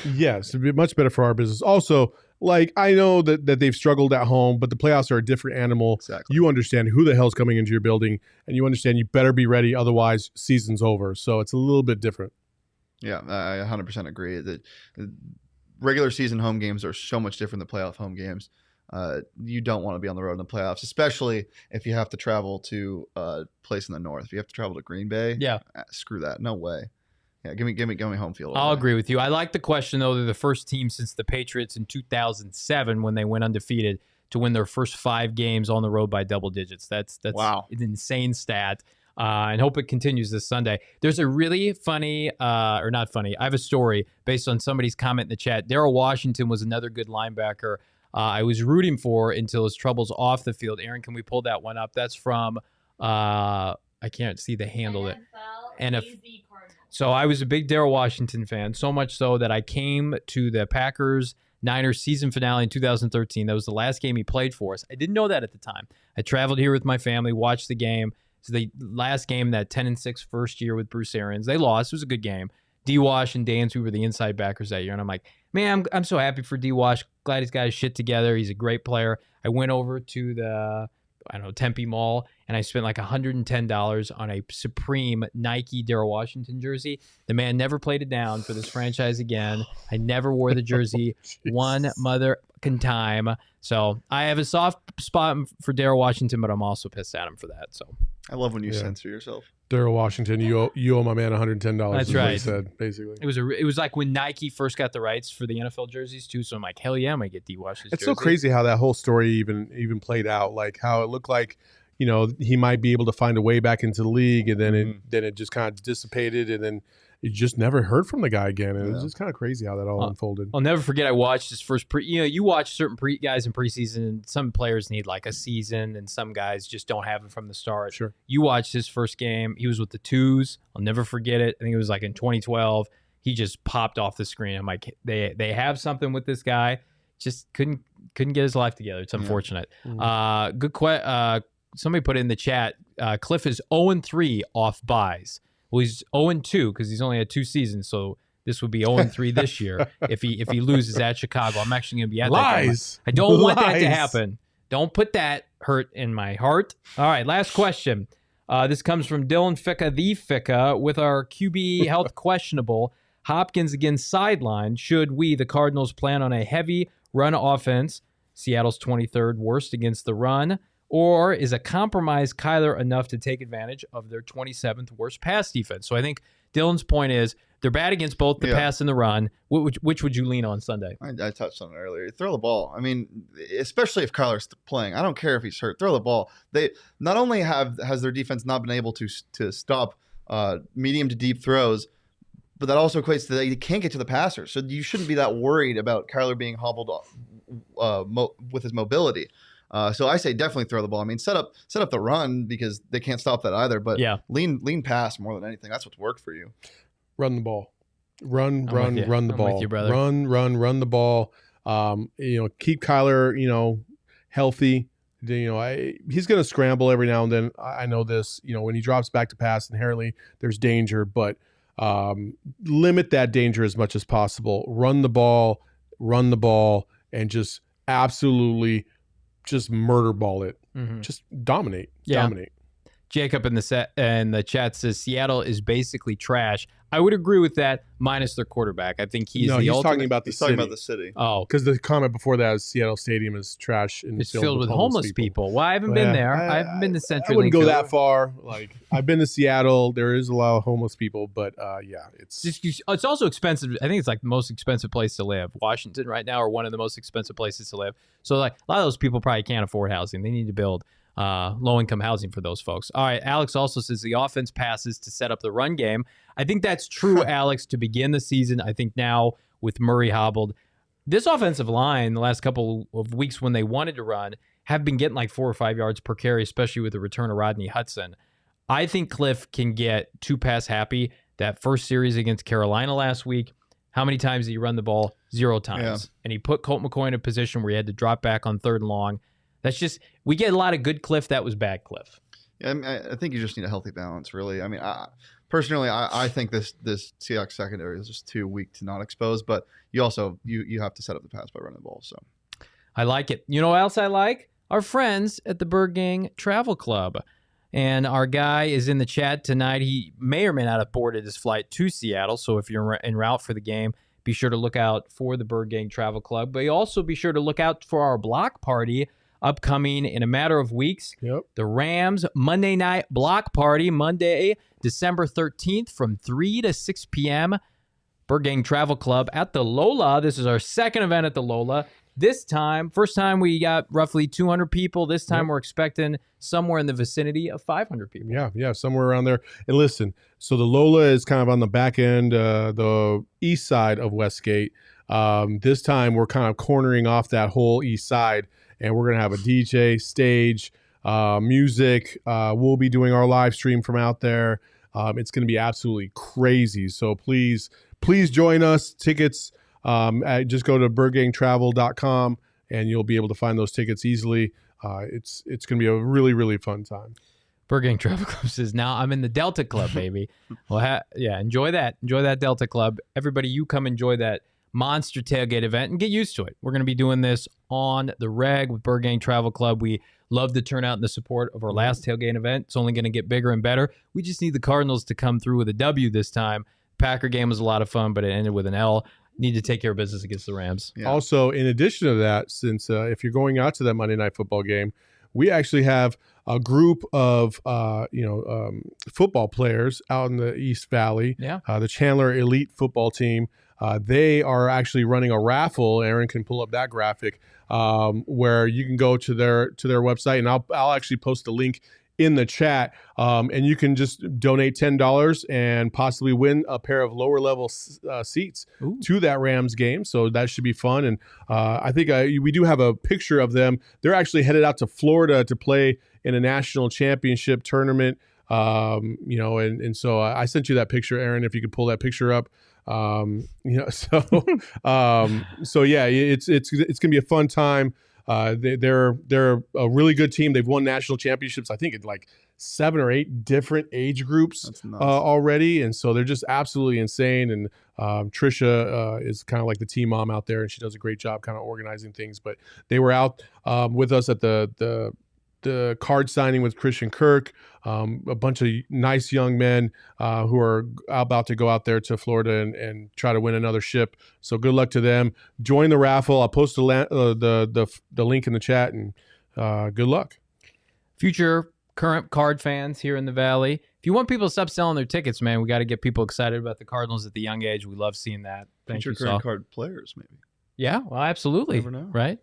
S2: Yes, it'd be much better for our business. Also, like I know that they've struggled at home, but the playoffs are a different animal.
S3: Exactly.
S2: You understand who the hell's coming into your building, and you understand you better be ready, otherwise season's over. So it's a little bit different.
S3: Yeah, I 100% agree that regular season home games are so much different than playoff home games. You don't want to be on the road in the playoffs, especially if you have to travel to a place in the north. If you have to travel to Green Bay, screw that. No way. Yeah, give me home field.
S1: I'll agree with you. I like the question, though. They're the first team since the Patriots in 2007 when they went undefeated to win their first 5 games on the road by double digits. That's
S3: wow.
S1: An insane stat. And hope it continues this Sunday. There's a really funny, or not funny, I have a story based on somebody's comment in the chat. Daryl Washington was another good linebacker I was rooting for until his troubles off the field. Aaron, can we pull that one up? That's from, I can't see the handle. So I was a big Daryl Washington fan, so much so that I came to the Packers-Niners season finale in 2013. That was the last game he played for us. I didn't know that at the time. I traveled here with my family, watched the game. It's the last game, that 10-6 first year with Bruce Arians. They lost. It was a good game. D-Wash and Dansby were the inside backers that year. And I'm like, man, I'm so happy for D-Wash. Glad he's got his shit together. He's a great player. I went over to the, Tempe Mall, and I spent like $110 on a Supreme Nike Daryl Washington jersey. The man never played it down for this franchise again. I never wore the jersey one motherfucking time. So I have a soft spot for Daryl Washington, but I'm also pissed at him for that. So
S3: I love when you censor yourself.
S2: Daryl Washington, you owe my man $110.
S1: That's
S2: is what he
S1: right.
S2: said, basically.
S1: it was like when Nike first got the rights for the NFL jerseys too. So I'm like, hell yeah, I'm gonna get D-Wash's
S2: It's
S1: jersey.
S2: so crazy how that whole story even played out. Like how it looked like, he might be able to find a way back into the league, and then it just kind of dissipated, and then you just never heard from the guy again. And it was
S3: Yeah.
S2: just kind of crazy how that all unfolded.
S1: I'll never forget. I watched his first you watch certain guys in preseason, and some players need like a season, and some guys just don't have it from the start.
S2: Sure.
S1: You watched his first game. He was with the Twos. I'll never forget it. I think it was like in 2012. He just popped off the screen. I'm like, they have something with this guy. Just couldn't get his life together. It's unfortunate. Good somebody put in the chat. Cliff is 0-3 off buys. Well, he's 0-2 because he's only had 2 seasons. So this would be 0-3 this year if he loses at Chicago. I'm actually going to be at that game. I don't want that to happen. Don't put that hurt in my heart. All right, last question. This comes from Dylan Ficca, the Ficca, with our QB health questionable. Hopkins again sidelined. Should we, the Cardinals, plan on a heavy run offense? Seattle's 23rd worst against the run. Or is a compromised Kyler enough to take advantage of their 27th worst pass defense? So I think Dylan's point is they're bad against both the pass and the run. Which would you lean on Sunday?
S3: I touched on it earlier. Throw the ball. I mean, especially if Kyler's playing. I don't care if he's hurt. Throw the ball. They not only has their defense not been able to stop medium to deep throws, but that also equates to that you can't get to the passer. So you shouldn't be that worried about Kyler being hobbled with his mobility. So I say definitely throw the ball. I mean, set up the run because they can't stop that either. But lean pass more than anything. That's what's worked for you.
S2: Run the ball. Run the
S1: I'm
S2: ball.
S1: with you, brother.
S2: Run the ball. Keep Kyler, healthy. He's going to scramble every now and then. I know this. When he drops back to pass, inherently there's danger, but limit that danger as much as possible. Run the ball, and just absolutely just murder ball it.
S1: Mm-hmm.
S2: Just dominate. Dominate.
S1: Jacob in the chat says Seattle is basically trash. I would agree with that, minus their quarterback. I think he's
S2: talking about the city.
S3: Talking about the city.
S1: Oh,
S2: because the comment before that is Seattle Stadium is trash and
S1: it's filled with homeless people. Well, I haven't been there. I haven't been to Central.
S2: I wouldn't go that far. Like I've been to Seattle. There is a lot of homeless people, but
S1: it's also expensive. I think it's like the most expensive place to live. Washington right now are one of the most expensive places to live. So like a lot of those people probably can't afford housing. They need to build low-income housing for those folks. All right, Alex also says the offense passes to set up the run game. I think that's true, Alex, to begin the season. I think now with Murray hobbled, this offensive line the last couple of weeks when they wanted to run have been getting like 4 or 5 yards per carry, especially with the return of Rodney Hudson. I think Cliff can get 2 pass happy. That first series against Carolina last week, how many times did he run the ball? 0 times.
S3: Yeah.
S1: And he put Colt McCoy in a position where he had to drop back on 3rd and long. That's just, we get a lot of good Cliff. That was bad Cliff.
S3: Yeah, I think you just need a healthy balance, really. I mean, personally, I think this Seahawks secondary is just too weak to not expose, but you also you have to set up the pass by running the ball. So
S1: I like it. You know what else I like? Our friends at the Bird Gang Travel Club. And our guy is in the chat tonight. He may or may not have boarded his flight to Seattle. So if you're en route for the game, be sure to look out for the Bird Gang Travel Club. But you also be sure to look out for our block party upcoming in a matter of weeks.
S2: Yep.
S1: The Rams Monday night block party, Monday, December 13th from 3 to 6 p.m. Bird Gang Travel Club at the Lola. This is our second event at the Lola. This time, first time we got roughly 200 people. This time we're expecting somewhere in the vicinity of 500 people.
S2: Yeah, somewhere around there. And listen, so the Lola is kind of on the back end, the east side of Westgate. This time we're kind of cornering off that whole east side, and we're going to have a DJ, stage, music. We'll be doing our live stream from out there. It's going to be absolutely crazy. So please join us. Tickets, just go to birdgangtravel.com and you'll be able to find those tickets easily. It's going to be a really, really fun time.
S1: Bird Gang Travel Club says, now I'm in the Delta Club, baby. Well, enjoy that. Enjoy that Delta Club. Everybody, you come enjoy that monster tailgate event and get used to it. We're going to be doing this on the reg with Bird Gang Travel Club. We love the turnout and the support of our last tailgate event. It's only going to get bigger and better. We just need the Cardinals to come through with a W this time. Packer game was a lot of fun, but it ended with an L. Need to take care of business against the Rams.
S3: Yeah.
S2: Also, in addition to that, since if you're going out to that Monday Night Football game, we actually have a group of football players out in the East Valley.
S1: Yeah.
S2: The Chandler Elite football team. They are actually running a raffle. Aaron can pull up that graphic where you can go to their website, and I'll actually post a link in the chat, and you can just donate $10 and possibly win a pair of lower level seats to that Rams game. So that should be fun. And I think we do have a picture of them. They're actually headed out to Florida to play in a national championship tournament. And so I sent you that picture, Aaron, if you could pull that picture up. So yeah, it's gonna be a fun time. They're a really good team. They've won national championships, I think, in like 7 or 8 different age groups already, and so they're just absolutely insane. And Trisha is kind of like the team mom out there, and she does a great job kind of organizing things. But they were out with us at the card signing with Christian Kirk, a bunch of nice young men who are about to go out there to Florida and try to win another ship. So good luck to them. Join the raffle. I'll post the link in the chat, and good luck.
S1: Future current card fans here in the Valley, if you want people to stop selling their tickets, man, we got to get people excited about the Cardinals at the young age. We love seeing that. Thank you,
S3: Future current
S1: Saul.
S3: card players, maybe.
S1: Yeah, well, absolutely.
S3: Never know.
S1: Right?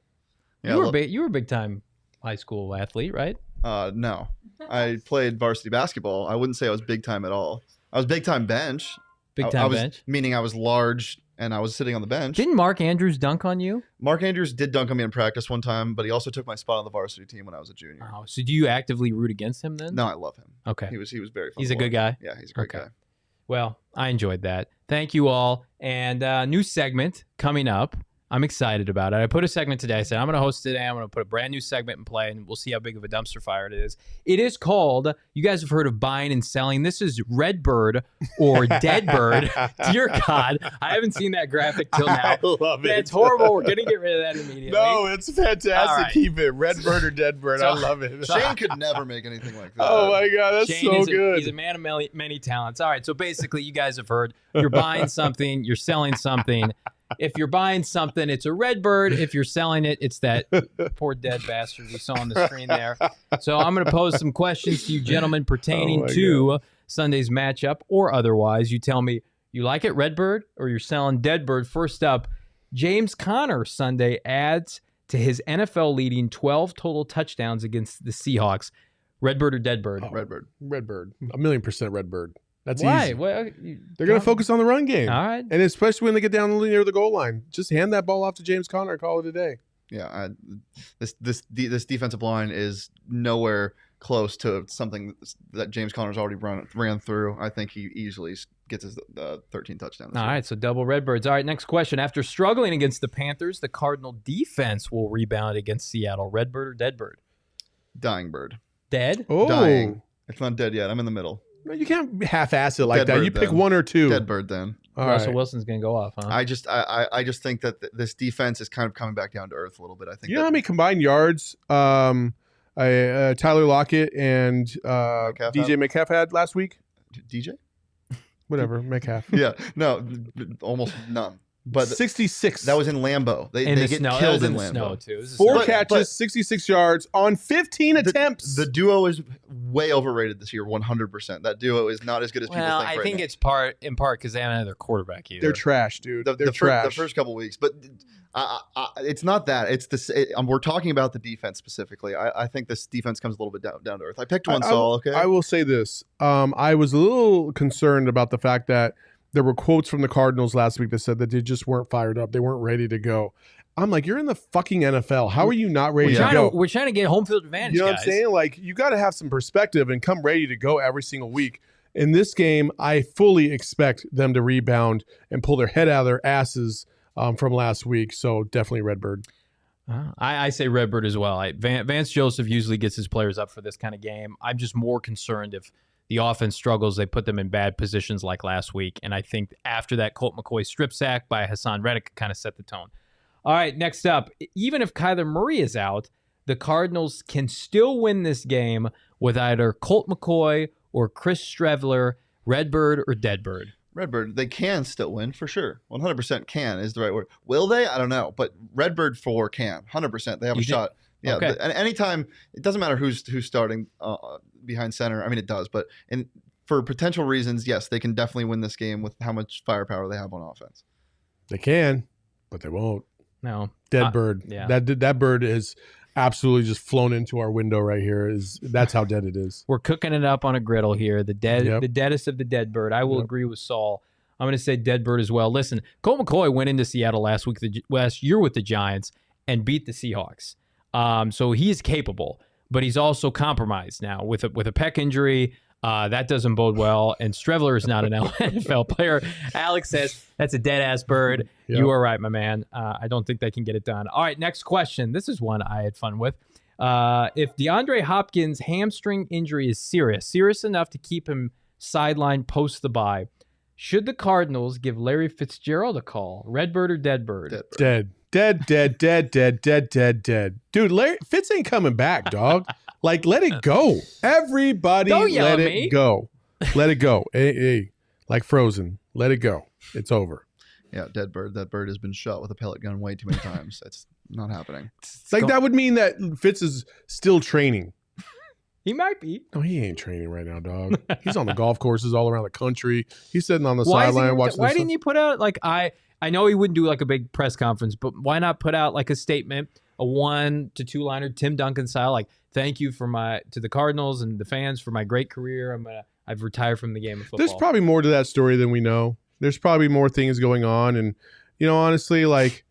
S3: Yeah,
S1: you were a big time high school athlete, right?
S3: No, I played varsity basketball. I wouldn't say I was big time at all. I was big time bench.
S1: Big time bench.
S3: Meaning I was large and I was sitting on the bench.
S1: Didn't Mark Andrews dunk on you?
S3: Mark Andrews did dunk on me in practice one time, but he also took my spot on the varsity team when I was a junior.
S1: Oh, so do you actively root against him then?
S3: No, I love him.
S1: Okay.
S3: He was very fun.
S1: He's
S3: to
S1: a good
S3: watch.
S1: guy?
S3: Yeah, he's a great guy.
S1: Well, I enjoyed that. Thank you all. And new segment coming up. I'm excited about it. I put a segment today. I said, I'm going to host today. I'm going to put a brand new segment in play, and we'll see how big of a dumpster fire it is. It is called, you guys have heard of buying and selling. This is Redbird or Deadbird. Dear God, I haven't seen that graphic till now.
S2: I love it.
S1: That's horrible. We're going to get rid of that immediately.
S2: No, it's fantastic.
S1: Right.
S2: Keep it. Redbird or Deadbird. I love it.
S3: Shane could never make anything like that.
S2: Oh, my God. That's
S1: Shane
S2: so good.
S1: He's a man of many talents. All right, so basically, you guys have heard you're buying something, you're selling something. If you're buying something, it's a Redbird. If you're selling it, it's that poor dead bastard we saw on the screen there. So I'm going to pose some questions to you gentlemen pertaining to Sunday's matchup or otherwise. You tell me you like it, Redbird, or you're selling Deadbird. First up, James Conner Sunday adds to his NFL-leading 12 total touchdowns against the Seahawks. Redbird or Deadbird?
S3: Oh, Redbird.
S2: Redbird. 1,000,000% Redbird. That's
S1: Why?
S2: easy.
S1: Well,
S2: They're going to focus on the run game.
S1: All right.
S2: And especially when they get down near the goal line. Just hand that ball off to James Conner and call it a day.
S3: Yeah, this defensive line is nowhere close to something that James Conner's already ran through. I think he easily gets his 13 touchdowns.
S1: All right, so double Redbirds. All right, next question. After struggling against the Panthers, the Cardinal defense will rebound against Seattle. Redbird or Deadbird?
S3: Dying bird.
S1: Dead?
S2: Oh.
S3: Dying. It's not dead yet. I'm in the middle.
S2: No, you can't half-ass it like
S3: Dead
S2: that.
S3: bird,
S2: You pick
S3: then.
S2: one or two.
S3: Dead bird then.
S2: All
S1: Russell
S2: right.
S1: Wilson's going to go off, huh?
S3: I just think that this defense is kind of coming back down to earth a little bit. I think
S2: You know how many combined yards Tyler Lockett and DJ Metcalf had last week?
S3: DJ?
S2: Whatever, Metcalf.
S3: Yeah, no, almost none. But
S2: 66.
S3: that was in Lambeau. They
S1: the
S3: get
S1: snow. That
S3: killed
S1: was
S3: in
S1: the
S3: Lambeau.
S1: snow, too. This is
S2: 4
S1: snow.
S2: catches,
S3: but-
S2: 66 yards on 15 attempts.
S3: The duo is way overrated this year, 100%. That duo is not as good as people
S1: Well,
S3: think
S1: I
S3: right
S1: think
S3: now.
S1: it's in part because they haven't had their quarterback either.
S2: They're trash, dude. They're
S3: the
S2: trash.
S3: first couple weeks, but it's not that. It's we're talking about the defense specifically. I think this defense comes a little bit down to earth. I picked one, Saul. Okay,
S2: I will say this. I was a little concerned about the fact that there were quotes from the Cardinals last week that said that they just weren't fired up. They weren't ready to go. I'm like, you're in the fucking NFL. How are you not ready to go?
S1: We're trying to get home field advantage,
S2: You know
S1: guys.
S2: what I'm saying? Like, you got to have some perspective and come ready to go every single week. In this game, I fully expect them to rebound and pull their head out of their asses from last week. So definitely Redbird.
S1: I say Redbird as well. Vance Joseph usually gets his players up for this kind of game. I'm just more concerned if the offense struggles, they put them in bad positions like last week. And I think after that Colt McCoy strip sack by Hassan Reddick kind of set the tone. All right, next up, even if Kyler Murray is out, the Cardinals can still win this game with either Colt McCoy or Chris Streveler, Redbird or Deadbird.
S3: Redbird, they can still win for sure. 100% can is the right word. Will they? I don't know. But Redbird for can. 100%. They have a shot. Yeah.
S1: Okay.
S3: And anytime, it doesn't matter who's starting behind center. I mean, it does. But for potential reasons, yes, they can definitely win this game with how much firepower they have on offense.
S2: They can, but they won't.
S1: No.
S2: Dead bird.
S1: Yeah.
S2: That bird is absolutely just flown into our window right here. That's how dead it is.
S1: We're cooking it up on a griddle here. The
S2: Yep.
S1: deadest of the dead bird. I will
S2: Yep.
S1: agree with Saul. I'm going to say dead bird as well. Listen, Colt McCoy went into Seattle last year with the Giants and beat the Seahawks. So he is capable, but he's also compromised now with a pec injury. That doesn't bode well. And Strevler is not an NFL player. Alex says that's a dead ass bird.
S2: Yep.
S1: You are right, my man. I don't think they can get it done. All right, next question. This is one I had fun with. If DeAndre Hopkins' hamstring injury is serious enough to keep him sidelined post the bye, should the Cardinals give Larry Fitzgerald a call? Redbird or Deadbird?
S2: Dead. Dude, Larry Fitz ain't coming back, dog. Like, let it go. Everybody
S1: Don't yell
S2: let
S1: at
S2: it
S1: me.
S2: go. Let it go. Hey, like Frozen. Let it go. It's over.
S3: Yeah, dead bird. That bird has been shot with a pellet gun way too many times. That's not happening.
S2: Like, that would mean that Fitz is still training.
S1: He might be.
S2: No, he ain't training right now, dog. He's on the golf courses all around the country. He's sitting on the
S1: Why
S2: sideline watching
S1: Why didn't you put out like I know he wouldn't do like a big press conference, but why not put out like a statement, a 1 to 2 liner, Tim Duncan style, like thank you to the Cardinals and the fans for my great career. I've retired from the game of football.
S2: There's probably more to that story than we know. There's probably more things going on, and honestly, like,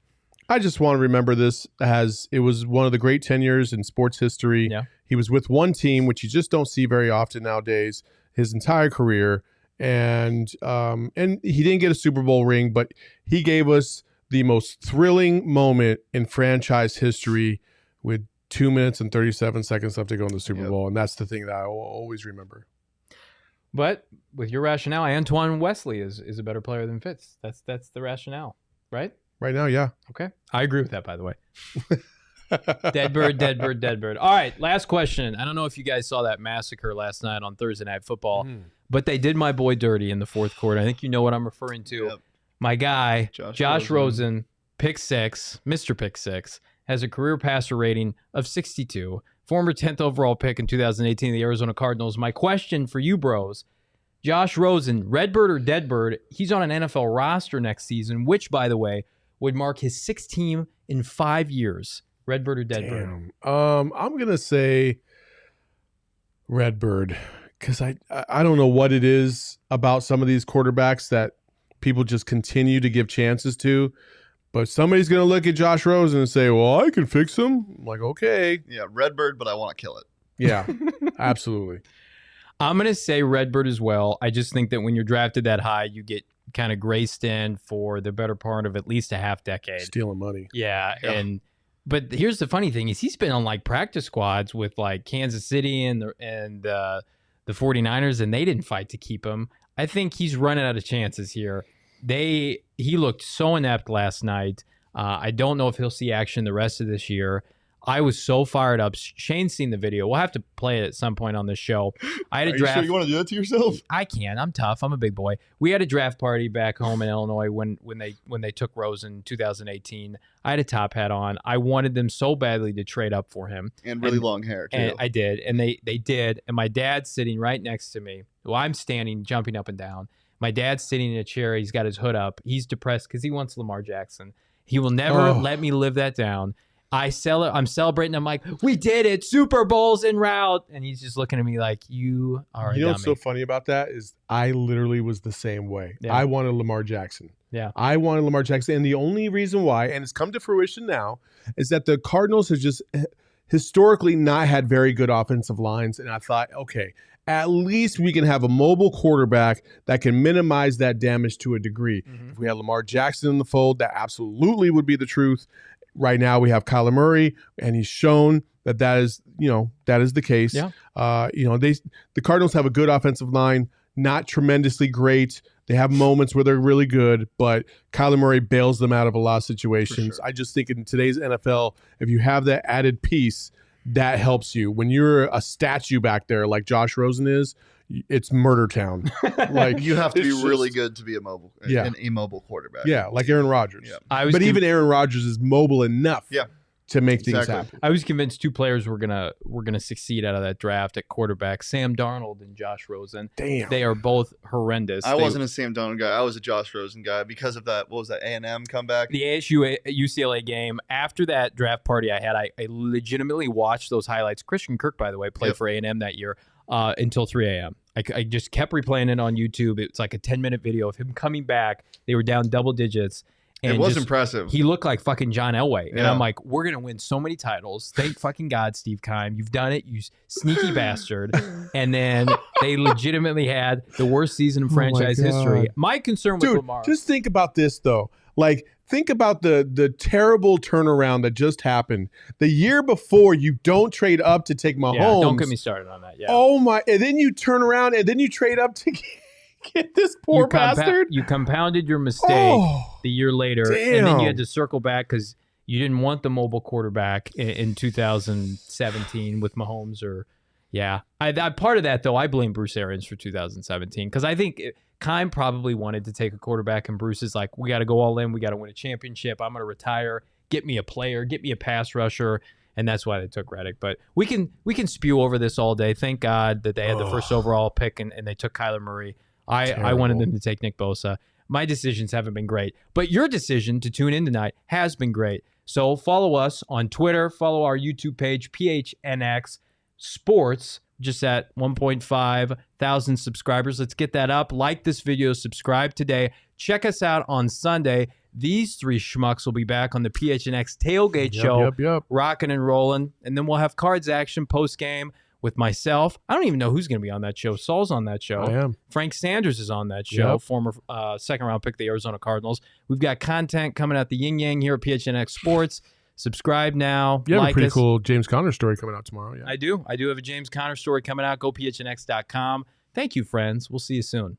S2: I just want to remember this as it was one of the great tenures in sports history.
S1: Yeah.
S2: He was with one team, which you just don't see very often nowadays, his entire career. And he didn't get a Super Bowl ring, but he gave us the most thrilling moment in franchise history with 2 minutes and 37 seconds left to go in the Super Bowl. And that's the thing that I will always remember.
S1: But with your rationale, Antoine Wesley is a better player than Fitz. That's the rationale, right?
S2: Right now, yeah.
S1: Okay. I agree with that, by the way. Dead bird. All right, last question. I don't know if you guys saw that massacre last night on Thursday Night Football, but they did my boy dirty in the fourth quarter. I think you know what I'm referring to.
S3: Yep.
S1: My guy,
S3: Josh
S1: Rosen, pick six, Mr. Pick Six, has a career passer rating of 62, former 10th overall pick in 2018 of the Arizona Cardinals. My question for you bros, Josh Rosen, Redbird or Deadbird, he's on an NFL roster next season, which, by the way, would mark his 6th team in 5 years. Redbird or Deadbird?
S2: Damn. I'm gonna say Redbird because I don't know what it is about some of these quarterbacks that people just continue to give chances to, but somebody's gonna look at Josh Rosen and say, "Well, I can fix him." I'm like, okay,
S3: Yeah, Redbird, but I want to kill it.
S2: yeah, absolutely.
S1: I'm going to say Redbird as well. I just think that when you're drafted that high, you get kind of graced in for the better part of at least a half decade.
S2: Stealing money.
S1: Yeah. But here's the funny thing is he's been on like practice squads with like Kansas City and the 49ers, and they didn't fight to keep him. I think he's running out of chances here. He looked so inept last night. I don't know if he'll see action the rest of this year. I was so fired up. Shane's seen the video. We'll have to play it at some point on this show. I had a draft.
S3: You sure you want to do that to yourself?
S1: I can. I'm tough. I'm a big boy. We had a draft party back home in Illinois when they took Rosen in 2018. I had a top hat on. I wanted them so badly to trade up for him.
S3: And really long hair, too.
S1: And I did. And they did. And my dad's sitting right next to me. Well, I'm standing, jumping up and down. My dad's sitting in a chair. He's got his hood up. He's depressed because he wants Lamar Jackson. He will never let me live that down. I'm celebrating. I'm like, we did it. Super Bowl's en route. And he's just looking at me like, you are a dummy.
S2: What's so funny about that is I literally was the same way.
S1: Yeah.
S2: I wanted Lamar Jackson.
S1: Yeah.
S2: I wanted Lamar Jackson. And the only reason why, and it's come to fruition now, is that the Cardinals have just historically not had very good offensive lines. And I thought, okay, at least we can have a mobile quarterback that can minimize that damage to a degree.
S1: Mm-hmm.
S2: If we had Lamar Jackson in the fold, that absolutely would be the truth. Right now we have Kyler Murray, and he's shown that is the case.
S1: Yeah.
S2: The Cardinals have a good offensive line, not tremendously great. They have moments where they're really good, but Kyler Murray bails them out of a lot of situations.
S3: Sure.
S2: I just think in today's NFL, if you have that added piece, that helps you. When you're a statue back there like Josh Rosen is, it's murder town. Like
S3: You have to be
S2: it's
S3: really
S2: just-
S3: good to be an immobile quarterback.
S2: Yeah, like Aaron Rodgers.
S3: Yeah.
S2: But even Aaron Rodgers is mobile enough
S3: Yeah.
S2: to make things
S3: Exactly.
S2: happen.
S1: I was convinced two players were gonna succeed out of that draft at quarterback: Sam Darnold and Josh Rosen.
S2: Damn.
S1: They are both horrendous.
S3: I wasn't a Sam Darnold guy. I was a Josh Rosen guy because of that. What was that A&M comeback?
S1: The ASU UCLA game. After that draft party I had, I legitimately watched those highlights. Christian Kirk, by the way, played for A&M that year until 3 a.m. I just kept replaying it on YouTube. It's like a 10-minute video of him coming back. They were down double digits. And
S3: it was impressive.
S1: He looked like fucking John Elway. And
S3: Yeah.
S1: I'm like, we're going to win so many titles. Thank fucking God, Steve Keim. You've done it, you sneaky bastard. And then they legitimately had the worst season in franchise history. My concern with
S2: Dude,
S1: Lamar.
S2: just think about this, though. Like, think about the terrible turnaround that just happened. The year before, you don't trade up to take Mahomes.
S1: Yeah, don't get me started on that. Yeah.
S2: Oh, my. And then you turn around, and then you trade up to get this poor bastard.
S1: You compounded your mistake the year later, and then you had
S2: damn.
S1: to circle back because you didn't want the mobile quarterback in 2017 with Mahomes. Part of that, though, I blame Bruce Arians for 2017 because I think Keim probably wanted to take a quarterback, and Bruce is like, we got to go all in. We got to win a championship. I'm going to retire. Get me a player. Get me a pass rusher. And that's why they took Reddick. But we can spew over this all day. Thank God that they had the first overall pick and they took Kyler Murray. I wanted them to take Nick Bosa. My decisions haven't been great. But your decision to tune in tonight has been great. So follow us on Twitter. Follow our YouTube page, PHNX Sports, just at 1.5 thousand subscribers. Let's get that up. Like this video. Subscribe today. Check us out on Sunday. These three schmucks will be back on the PHNX Tailgate Show, rocking and rolling. And then we'll have cards action post-game with myself. I don't even know who's going to be on that show. Saul's on that show.
S2: I am.
S1: Frank Sanders is on that show, former second-round pick of the Arizona Cardinals. We've got content coming out the Yin Yang here at PHNX Sports. Subscribe now.
S2: You have
S1: like
S2: a pretty
S1: us.
S2: cool James Conner story coming out tomorrow. Yeah.
S1: I do. I do have a James Conner story coming out. Go PHNX.com. Thank you, friends. We'll see you soon.